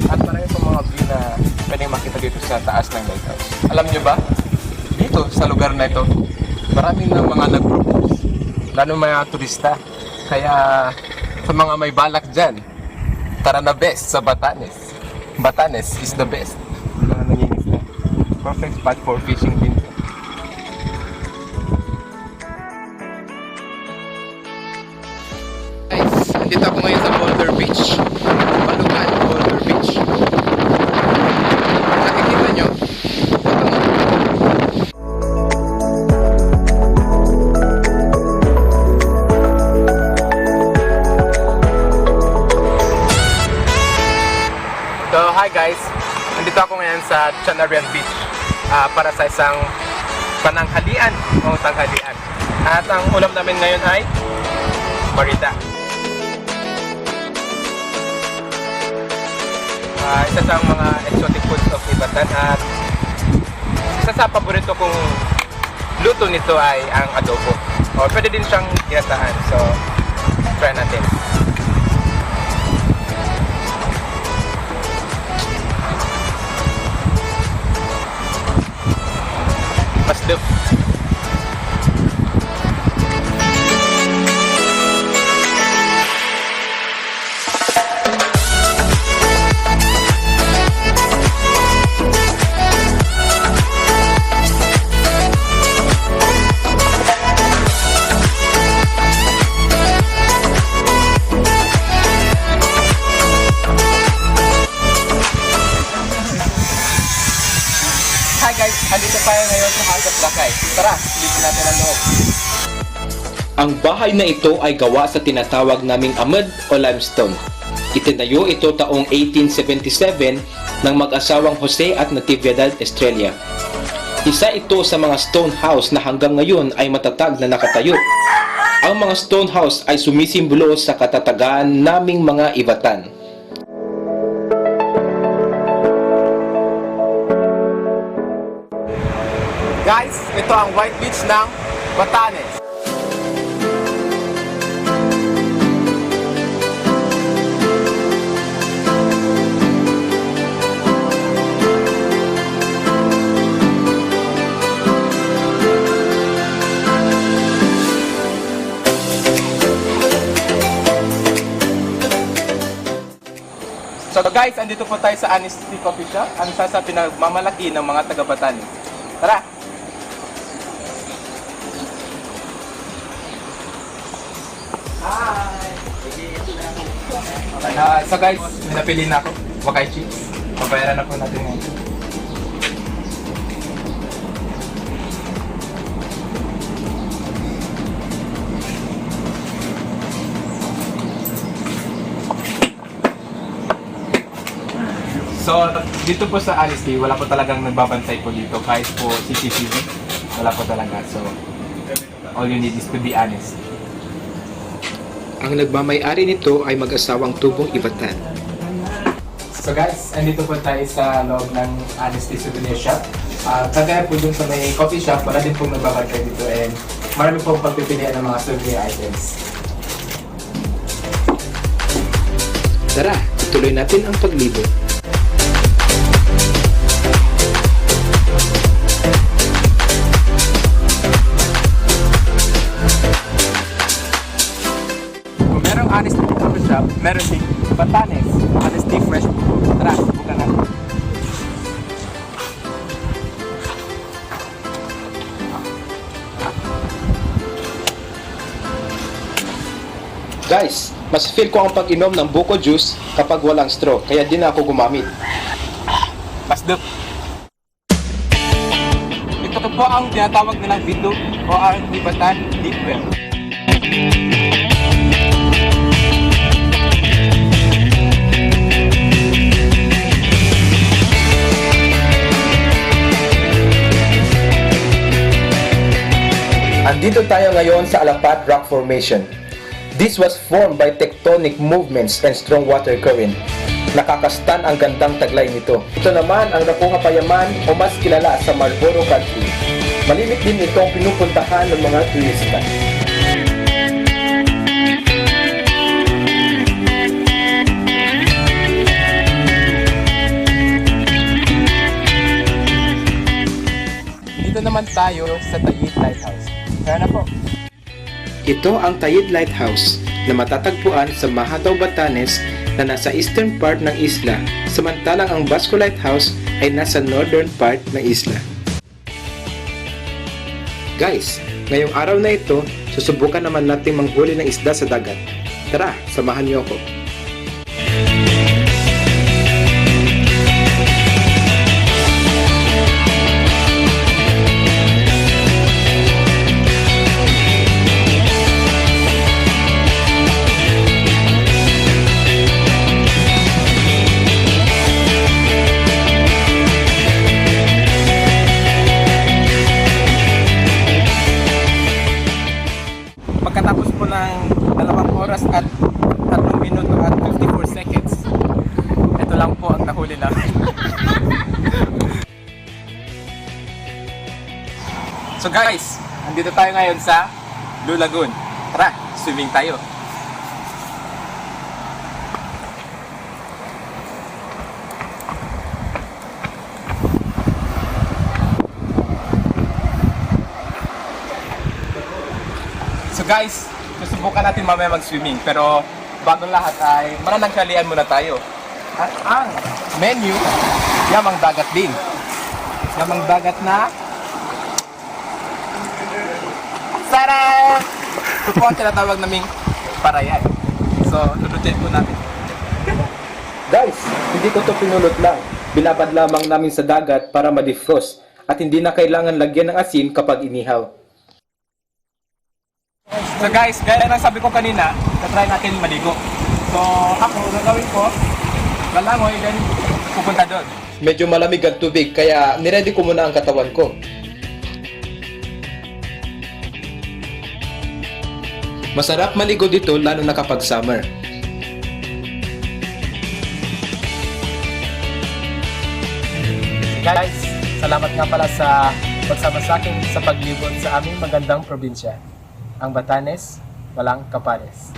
[SPEAKER 23] At marami po mga view na pwedeng makita dito sa taas ng lighthouse. Alam nyo ba, dito sa lugar na ito, marami ng mga nag-propose, lalo mga turista. Kaya sa mga may balak dyan, tara na best sa Batanes. Batanes is the best. Mga nangingisda. Perfect spot for fishing din. Nandito ako ngayon sa Boulder Beach. Malukan, Boulder Beach. Nakikita nyo? So, hi guys. Nandito ako ngayon sa Chanarian Beach para sa isang pananghalian o tanghalian. At ang ulam namin ngayon ay marita. Isa sa mga exotic foods of Ivatan at isa sa paborito kong luto nito ay ang adobo. O pwede din siyang ginataan. So, try natin. Pasdok. Hi guys, andito tayo ngayon sa House of Lakay. Tara, silipin natin ang loob.
[SPEAKER 24] Ang bahay na ito ay gawa sa tinatawag naming amad o limestone. Itinayo ito taong 1877 ng mag-asawang Jose at Natividad Estrella. Isa ito sa mga stone house na hanggang ngayon ay matatag na nakatayo. Ang mga stone house ay sumisimbolo sa katatagan naming mga Ivatan.
[SPEAKER 23] Guys, ito ang White Beach ng Batanes. So guys, andito po tayo sa Honesty Coffee Shop, ang isa sa pinagmamalaki ng mga taga-Batanes. Tara! So guys, napili na ako. Wakay chips. Pabayaran na po natin ngayon. So, dito po sa Honesty, wala po talagang nagbabantay po dito. Kahit po CCTV, wala po talaga. So, all you need is to be honest.
[SPEAKER 24] Ang nagmamay-ari nito ay mag-asawang Tubong Ibatan.
[SPEAKER 23] So guys, andito po tayo sa loob ng Honesty Souvenir Shop. Kagaya po dun sa may coffee shop, wala din pong nagbabantay dito and marami pong pagpipilian ng mga souvenir items.
[SPEAKER 24] Tara, ituloy natin ang paglibot.
[SPEAKER 23] Kung merong Honesty Coffee Shop, meron din Batanes, Honesty Fresh Food. Tara, subukan natin.
[SPEAKER 24] Guys, mas feel ko ang pag-inom ng buko juice kapag walang straw, kaya di na ako gumamit.
[SPEAKER 23] Pasdok. Ito po ang tinatawag nilang Bitu o ang Ibatan Deep Well.
[SPEAKER 24] Andito tayo ngayon sa Alapat Rock Formation. This was formed by tectonic movements and strong water current. Nakakastan ang gandang taglay nito. Ito naman ang Nakuha Payaman o mas kilala sa Marlboro Country. Malimit din itong pinupuntahan ng mga turista.
[SPEAKER 23] Dito naman tayo sa Tayit Lighthouse. Kaya na po.
[SPEAKER 24] Ito ang Tayid Lighthouse na matatagpuan sa Mahataw, Batanes na nasa eastern part ng isla, samantalang ang Basco Lighthouse ay nasa northern part ng isla. Guys, ngayong araw na ito, susubukan naman natin manghuli ng isda sa dagat. Tara, samahan niyo ako.
[SPEAKER 23] Pagkatapos po ng 2 oras at 3 minuto at 54 seconds, ito lang po ang nahuli namin. So guys, andito tayo ngayon sa Blue Lagoon. Tara, swimming tayo. So guys, susubukan natin mamaya mag-swimming, pero bagong lahat ay mananangkalian muna tayo. At ang menu, yamang dagat din. Yamang dagat na sarap! Ito po ang tinatawag naming parayan. So, lulutin po natin.
[SPEAKER 24] Guys, hindi ko to pinulot lang. Binabad lamang namin sa dagat para ma-defrost at hindi na kailangan lagyan ng asin kapag inihaw.
[SPEAKER 23] So guys, gaya ng sabi ko kanina, na-try natin maligo. So ako, gagawin ko, balangoy, then pupunta doon.
[SPEAKER 24] Medyo malamig ang tubig kaya niready ko muna ang katawan ko. Masarap maligo dito lalo na kapag summer.
[SPEAKER 23] Guys, salamat nga pala sa pagsama sa akin sa paglibot sa aming magandang probinsya. Ang Batanes, walang kapares.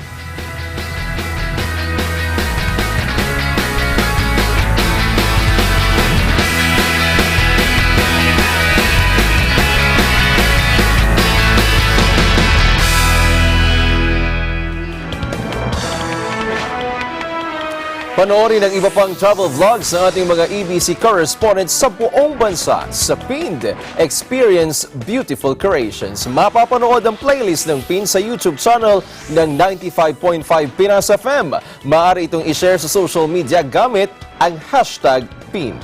[SPEAKER 1] Panoorin ang iba pang travel vlogs ng ating mga EBC correspondents sa buong bansa sa PIND Experience Beautiful Creations. Mapapanood ang playlist ng PIND sa YouTube channel ng 95.5 Pinas FM. Maaari itong i-share sa social media gamit ang hashtag PIND.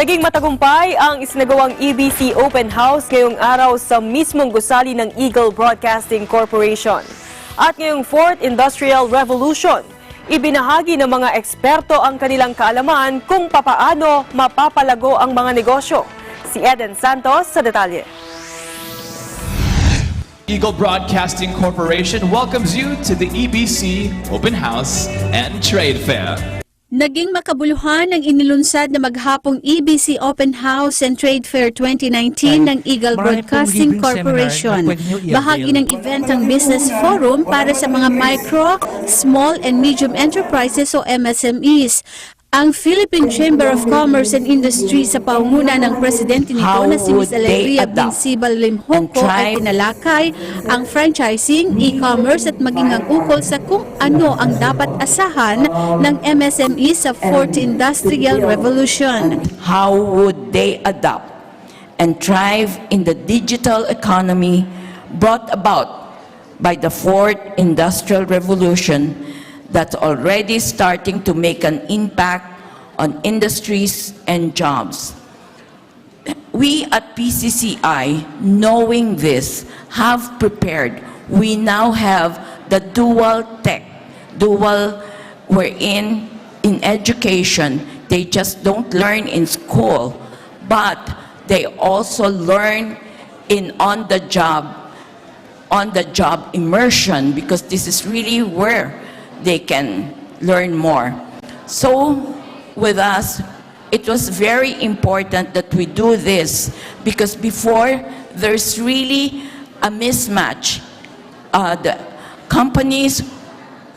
[SPEAKER 2] Naging matagumpay ang isinagawang EBC Open House ngayong araw sa mismong gusali ng Eagle Broadcasting Corporation. At ngayong 4th Industrial Revolution, ibinahagi ng mga eksperto ang kanilang kaalaman kung papaano mapapalago ang mga negosyo. Si Eden Santos sa detalye.
[SPEAKER 8] Eagle Broadcasting Corporation welcomes you to the EBC Open House and Trade Fair.
[SPEAKER 9] Naging makabuluhan ang inilunsad na maghapong EBC Open House and Trade Fair 2019 ng Eagle Broadcasting Corporation. Bahagi ng event ang Business Forum para sa mga micro, small and medium enterprises o MSMEs. Ang Philippine Chamber of Commerce and Industry sa paunguna ng presidente nito na si Ms. Alegria Binsibal Limhoco ay tinalakay ang franchising, e-commerce at maging ang ukol sa kung ano ang dapat asahan ng MSME sa 4th Industrial Revolution.
[SPEAKER 10] How would they adapt and thrive in the digital economy brought about by the 4th Industrial Revolution that's already starting to make an impact on industries and jobs. We at PCCI, knowing this, have prepared. We now have the dual tech, wherein in education, they just don't learn in school, but they also learn in on-the-job immersion, because this is really where they can learn more. So, with us, it was very important that we do this, because before, there's really a mismatch. The companies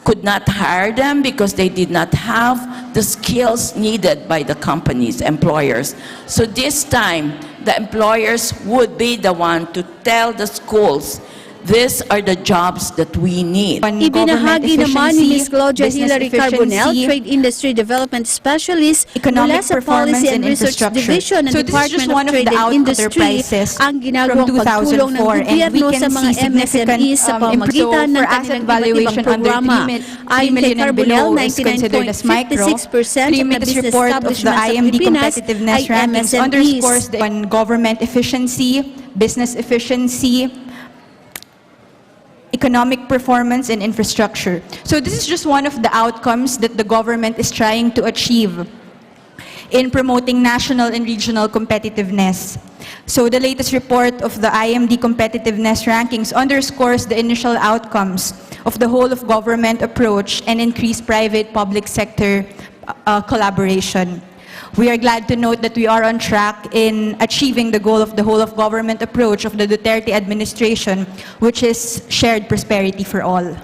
[SPEAKER 10] could not hire them because they did not have the skills needed by the companies, employers. So this time, the employers would be the one to tell the schools, these are the jobs that we need.
[SPEAKER 9] Ibinahagi naman ni Ms. Claudia Hilary Carbonell, Trade Industry Development Specialist mula sa Policy and Research Division ng Department of Trade and Industry, ang ginagawang pagtulong ng gobyerno sa mga MSMEs sa pamamagitan ng kanilang iba't ibang programa. Ayon kay Carbonell, 99.56% of the business establishments sa Pilipinas ay MSMEs.
[SPEAKER 11] Underscores on government efficiency, business efficiency, economic performance and infrastructure. So this is just one of the outcomes that the government is trying to achieve in promoting national and regional competitiveness. So the latest report of the IMD competitiveness rankings underscores the initial outcomes of the whole of government approach and increased private-public sector collaboration. We are glad to note that we are on track in achieving the goal of the whole of government approach of the Duterte administration, which is shared prosperity for all.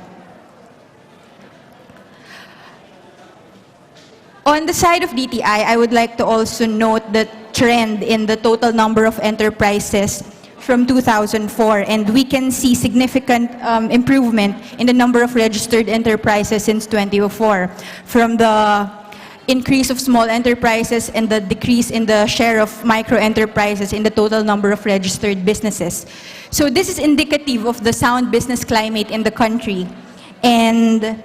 [SPEAKER 11] On the side of DTI, I would like to also note the trend in the total number of enterprises from 2004, and we can see significant improvement in the number of registered enterprises since 2004, from the increase of small enterprises and the decrease in the share of micro enterprises in the total number of registered businesses. So this is indicative of the sound business climate in the country, and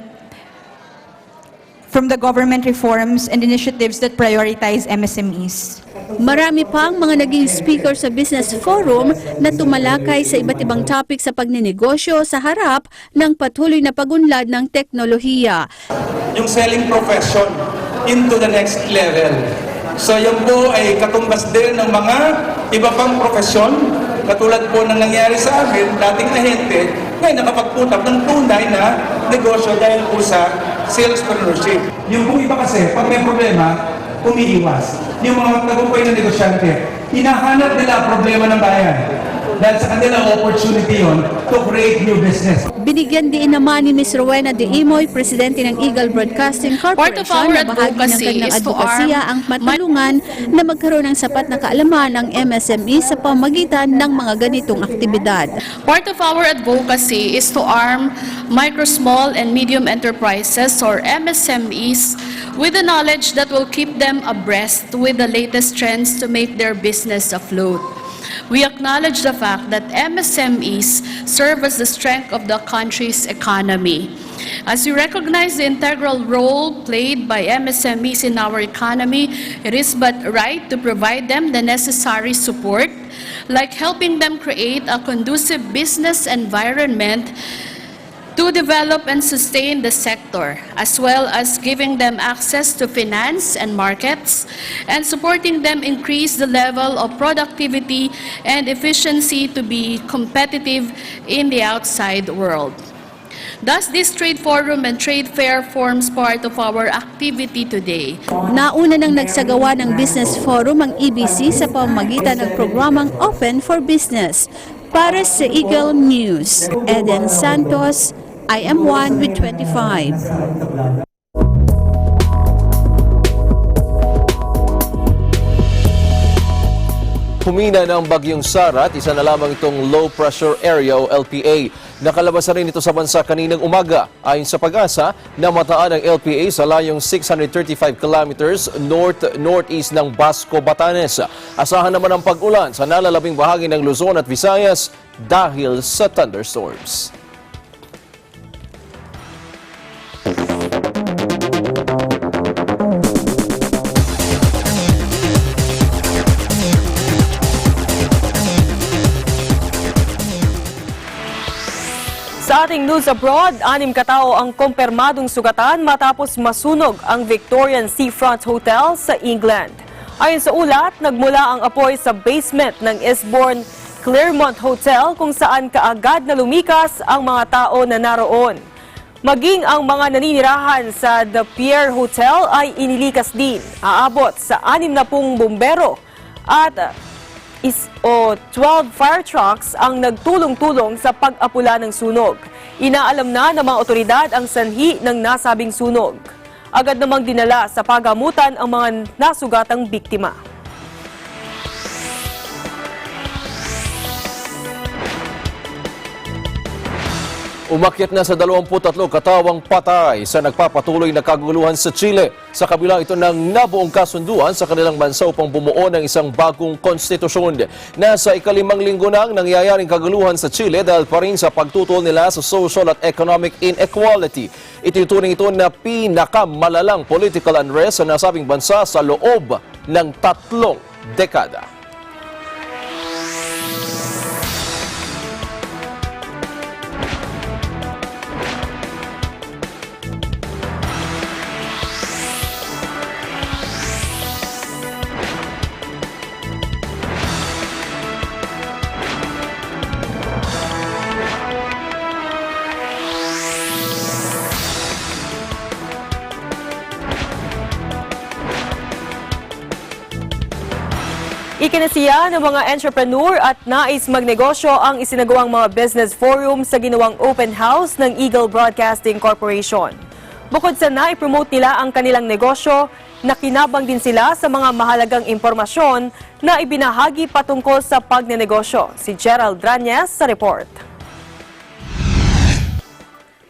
[SPEAKER 11] from the government reforms and initiatives that prioritize MSMEs.
[SPEAKER 9] Marami pang mga naging speaker sa Business Forum na tumalakay sa iba't ibang topic sa pagninegosyo sa harap ng patuloy na pagunlad ng teknolohiya.
[SPEAKER 25] Yung selling profession into the next level. So yan po ay katumbas din ng mga iba pang profesyon, katulad po ng nangyari sa amin, dating ahente, ngayon nakapagputap ng tunay na negosyo dahil po sa salespreneurship. Yung po iba kasi, pag may problema, umiiwas. Yung mga tagumpay na negosyante, hinahanap nila ang problema ng bayan. Dahil sa kanila opportunity yun to create new business.
[SPEAKER 9] Binigyan din naman ni Ms. Rowena de Imoy, Presidente ng Eagle Broadcasting Corporation, na bahagi ng kanyang advokasya ang matulungan na magkaroon ng sapat na kaalaman ng MSME sa pamagitan ng mga ganitong aktibidad.
[SPEAKER 26] Part of our advocacy is to arm micro, small, and medium enterprises or MSMEs with the knowledge that will keep them abreast with the latest trends to make their business afloat. We acknowledge the fact that MSMEs serve as the strength of the country's economy. As we recognize the integral role played by MSMEs in our economy, it is but right to provide them the necessary support, like helping them create a conducive business environment to develop and sustain the sector, as well as giving them access to finance and markets, and supporting them increase the level of productivity and efficiency to be competitive in the outside world. Thus, this trade forum and trade fair forms part of our activity today.
[SPEAKER 9] Nauna nang nagsagawa ng business forum ang EBC sa pamamagitan ng programang Open for Business. Para sa Eagle News, Eden Santos, I am one with 25.
[SPEAKER 1] Humina ng bagyong Sara at isa na lamang itong low pressure area o LPA. Nakalabas na rin ito sa bansa kaninang umaga. Ayon sa Pag-asa, namataan ang LPA sa layong 635 kilometers north-northeast ng Basco, Batanes. Asahan naman ang pag-ulan sa nalalabing bahagi ng Luzon at Visayas dahil sa thunderstorms.
[SPEAKER 2] Sa ating news abroad, 6 katao ang kumpirmadong sugatan matapos masunog ang Victorian Seafront Hotel sa England. Ayon sa ulat, nagmula ang apoy sa basement ng Eastbourne Claremont Hotel kung saan kaagad na lumikas ang mga tao na naroon. Maging ang mga naninirahan sa The Pierre Hotel ay inilikas din. Aabot sa 60 bumbero at 12 fire trucks ang nagtulong-tulong sa pag-apula ng sunog. Inaalam na ng mga otoridad ang sanhi ng nasabing sunog. Agad namang dinala sa pagamutan ang mga nasugatang biktima.
[SPEAKER 1] Umakyat na sa 23 katawang patay sa nagpapatuloy na kaguluhan sa Chile. Sa kabila ito ng nabuong kasunduan sa kanilang bansa upang bumuo ng isang bagong konstitusyon. Nasa ikalimang linggo nang nangyayaring kaguluhan sa Chile dahil pa rin sa pagtutol nila sa social at economic inequality. Itinuturing ito na pinakamalalang political unrest sa nasabing bansa sa loob ng 3 dekada.
[SPEAKER 2] Ikinasiya ng mga entrepreneur at nais magnegosyo ang isinagawang mga business forum sa ginawang open house ng Eagle Broadcasting Corporation. Bukod sa na-promote nila ang kanilang negosyo, nakinabang din sila sa mga mahalagang impormasyon na ibinahagi patungkol sa pagnenegosyo. Si Gerald Dranyes sa report.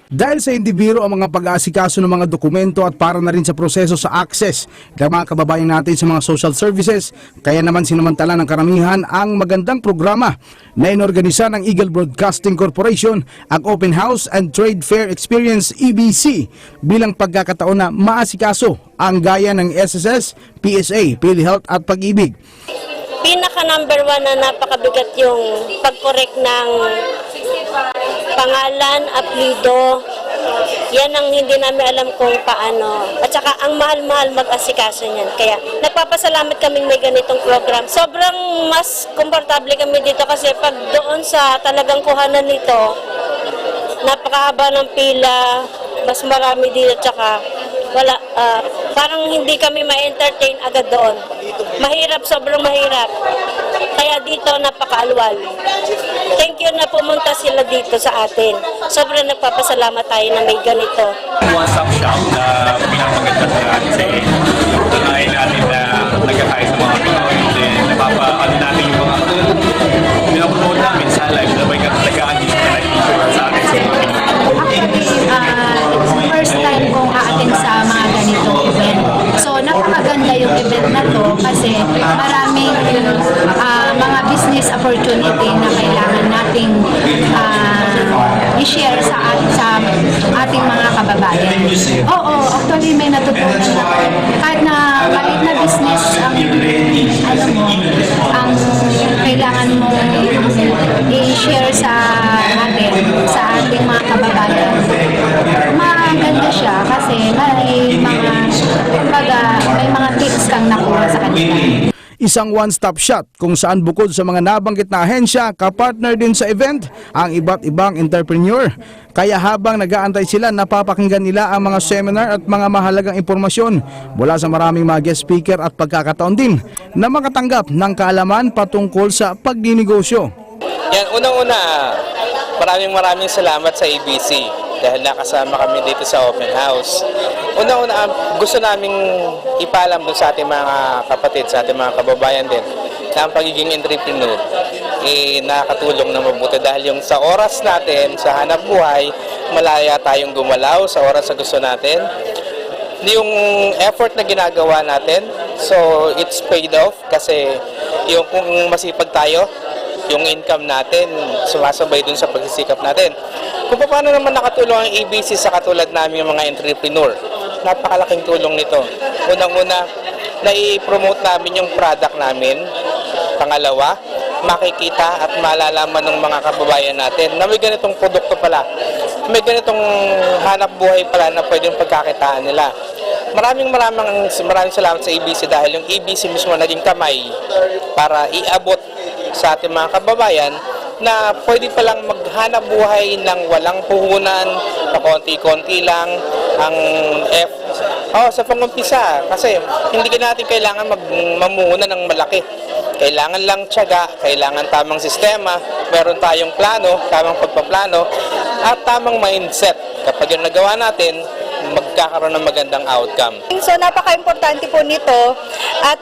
[SPEAKER 12] Dahil sa hindi biro ang mga pag-aasikaso ng mga dokumento at para na rin sa proseso sa access ng mga kababayan natin sa mga social services, kaya naman sinamantala ng karamihan ang magandang programa na inorganisa ng Eagle Broadcasting Corporation, ang Open House and Trade Fair Experience EBC, bilang pagkakataon na maasikaso ang gaya ng SSS, PSA, PhilHealth at Pag-ibig.
[SPEAKER 13] Pinaka-number 1 na napakabigat yung pag-correct ng pangalan, apelido. Yan ang hindi namin alam kung paano. At saka ang mahal-mahal mag-asikaso niyan. Kaya nagpapasalamat kaming may ganitong program. Sobrang mas komportable kami dito kasi pag doon sa talagang kuhanan nito, napakahaba ng pila, mas marami dito, at saka wala, parang hindi kami ma-entertain agad doon. Mahirap, sobrang mahirap. Kaya dito napakaalwal. Thank you na pumunta sila dito sa atin. Sobrang nagpapasalamat tayo na may ganito.
[SPEAKER 14] One-stop shop na pinapaganda sa atin. Tunayin natin na nagkakaya sa mga Pinoy. Napapaano natin yung mga pinapromote namin sa live na may nag-a-addict na nag-issue sa atin sa mga Pinoy.
[SPEAKER 15] Actually, first time kong a-attend sa mga ganitong event. So, napakaganda yung event na to kasi maraming mga business opportunities i-share sa ating mga kababayan. Oo, actually may natutunan na kahit na maliit na business ang kailangan mo i-share sa ating mga kababayan. Maganda siya kasi may mga tips kang nakuha sa kanila.
[SPEAKER 12] Isang one-stop shop kung saan bukod sa mga nabanggit na ahensya, kapartner din sa event ang iba't ibang entrepreneur. Kaya habang nag-aantay sila, napapakinggan nila ang mga seminar at mga mahalagang impormasyon mula sa maraming mga guest speaker at pagkakataon din na makatanggap ng kaalaman patungkol sa pagdinegosyo.
[SPEAKER 3] Yan, unang-una, maraming salamat sa ABC dahil nakasama kami dito sa open house. Una-una, gusto naming ipaalam dun sa ating mga kapatid, sa ating mga kababayan din, na ang pagiging entrepreneur nakakatulong na mabuti dahil yung sa oras natin, sa hanap buhay, malaya tayong gumalaw sa oras na gusto natin. Yung effort na ginagawa natin, so it's paid off kasi yung kung masipag tayo, yung income natin sumasabay dun sa pagsisikap natin. Kung paano naman nakatulong ang ABC sa katulad namin yung mga entrepreneur, napakalaking tulong nito. Unang-una, na-promote namin yung product namin. Pangalawa, makikita at malalaman ng mga kababayan natin na may ganitong produkto pala. May ganitong hanap buhay pala na pwedeng pagkakitaan nila. Maraming salamat sa ABC dahil yung ABC mismo naging kamay para iabot sa ating mga kababayan na pwede palang maghanap buhay ng walang puhunan, na konti-konti lang sa pangumpisa. Kasi hindi natin kailangan mamuhunan ng malaki. Kailangan lang tiyaga, kailangan tamang sistema, meron tayong plano, tamang pagpaplano, at tamang mindset. Kapag yung nagawa natin, magkakaroon ng magandang outcome.
[SPEAKER 4] So napaka-importante po nito at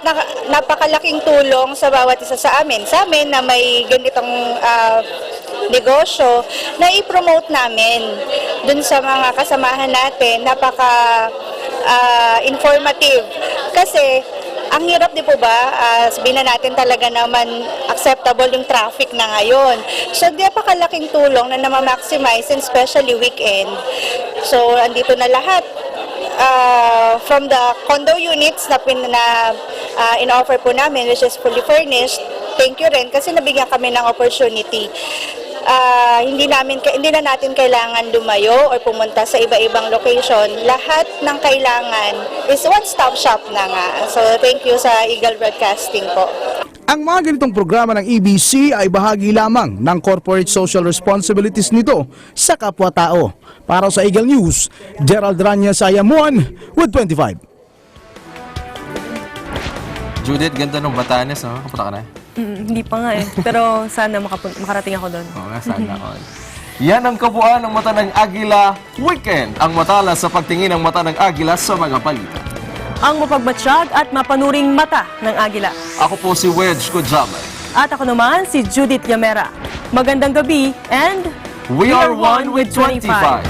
[SPEAKER 4] napakalaking tulong sa bawat isa sa amin. Sa amin na may ganitong negosyo na i-promote namin dun sa mga kasamahan natin. Napaka-informative. Kasi ang hirap di po ba, sabihin na natin talaga naman acceptable yung traffic na ngayon. So, napakalaking tulong na ma-maximize, and especially weekend. So, andito na lahat. From the condo units na in-offer po namin, which is fully furnished, thank you rin kasi nabigyan kami ng opportunity. Hindi na natin kailangan lumayo or pumunta sa iba-ibang location. Lahat ng kailangan is one-stop shop na nga. So, thank you sa Eagle Broadcasting po.
[SPEAKER 12] Ang mga ganitong programa ng EBC ay bahagi lamang ng corporate social responsibilities nito sa kapwa-tao. Para sa Eagle News, Gerald Ranyas, Ayamuan with 25.
[SPEAKER 1] Judith, ganda ng Batanes, no? Kapunta ka na?
[SPEAKER 2] Hindi pa nga eh. Pero sana makarating ako doon.
[SPEAKER 1] Oo, sana all. Yan ang kabuuan ng Mata ng Agila Weekend. Ang matala sa pagtingin ng Mata ng Agila sa mga balita.
[SPEAKER 2] Ang mapagmatsyag at mapanuring mata ng Agila.
[SPEAKER 1] Ako po si Wedge Kujamay.
[SPEAKER 2] At ako naman si Judith Yamera. Magandang gabi and
[SPEAKER 1] we are one with 25.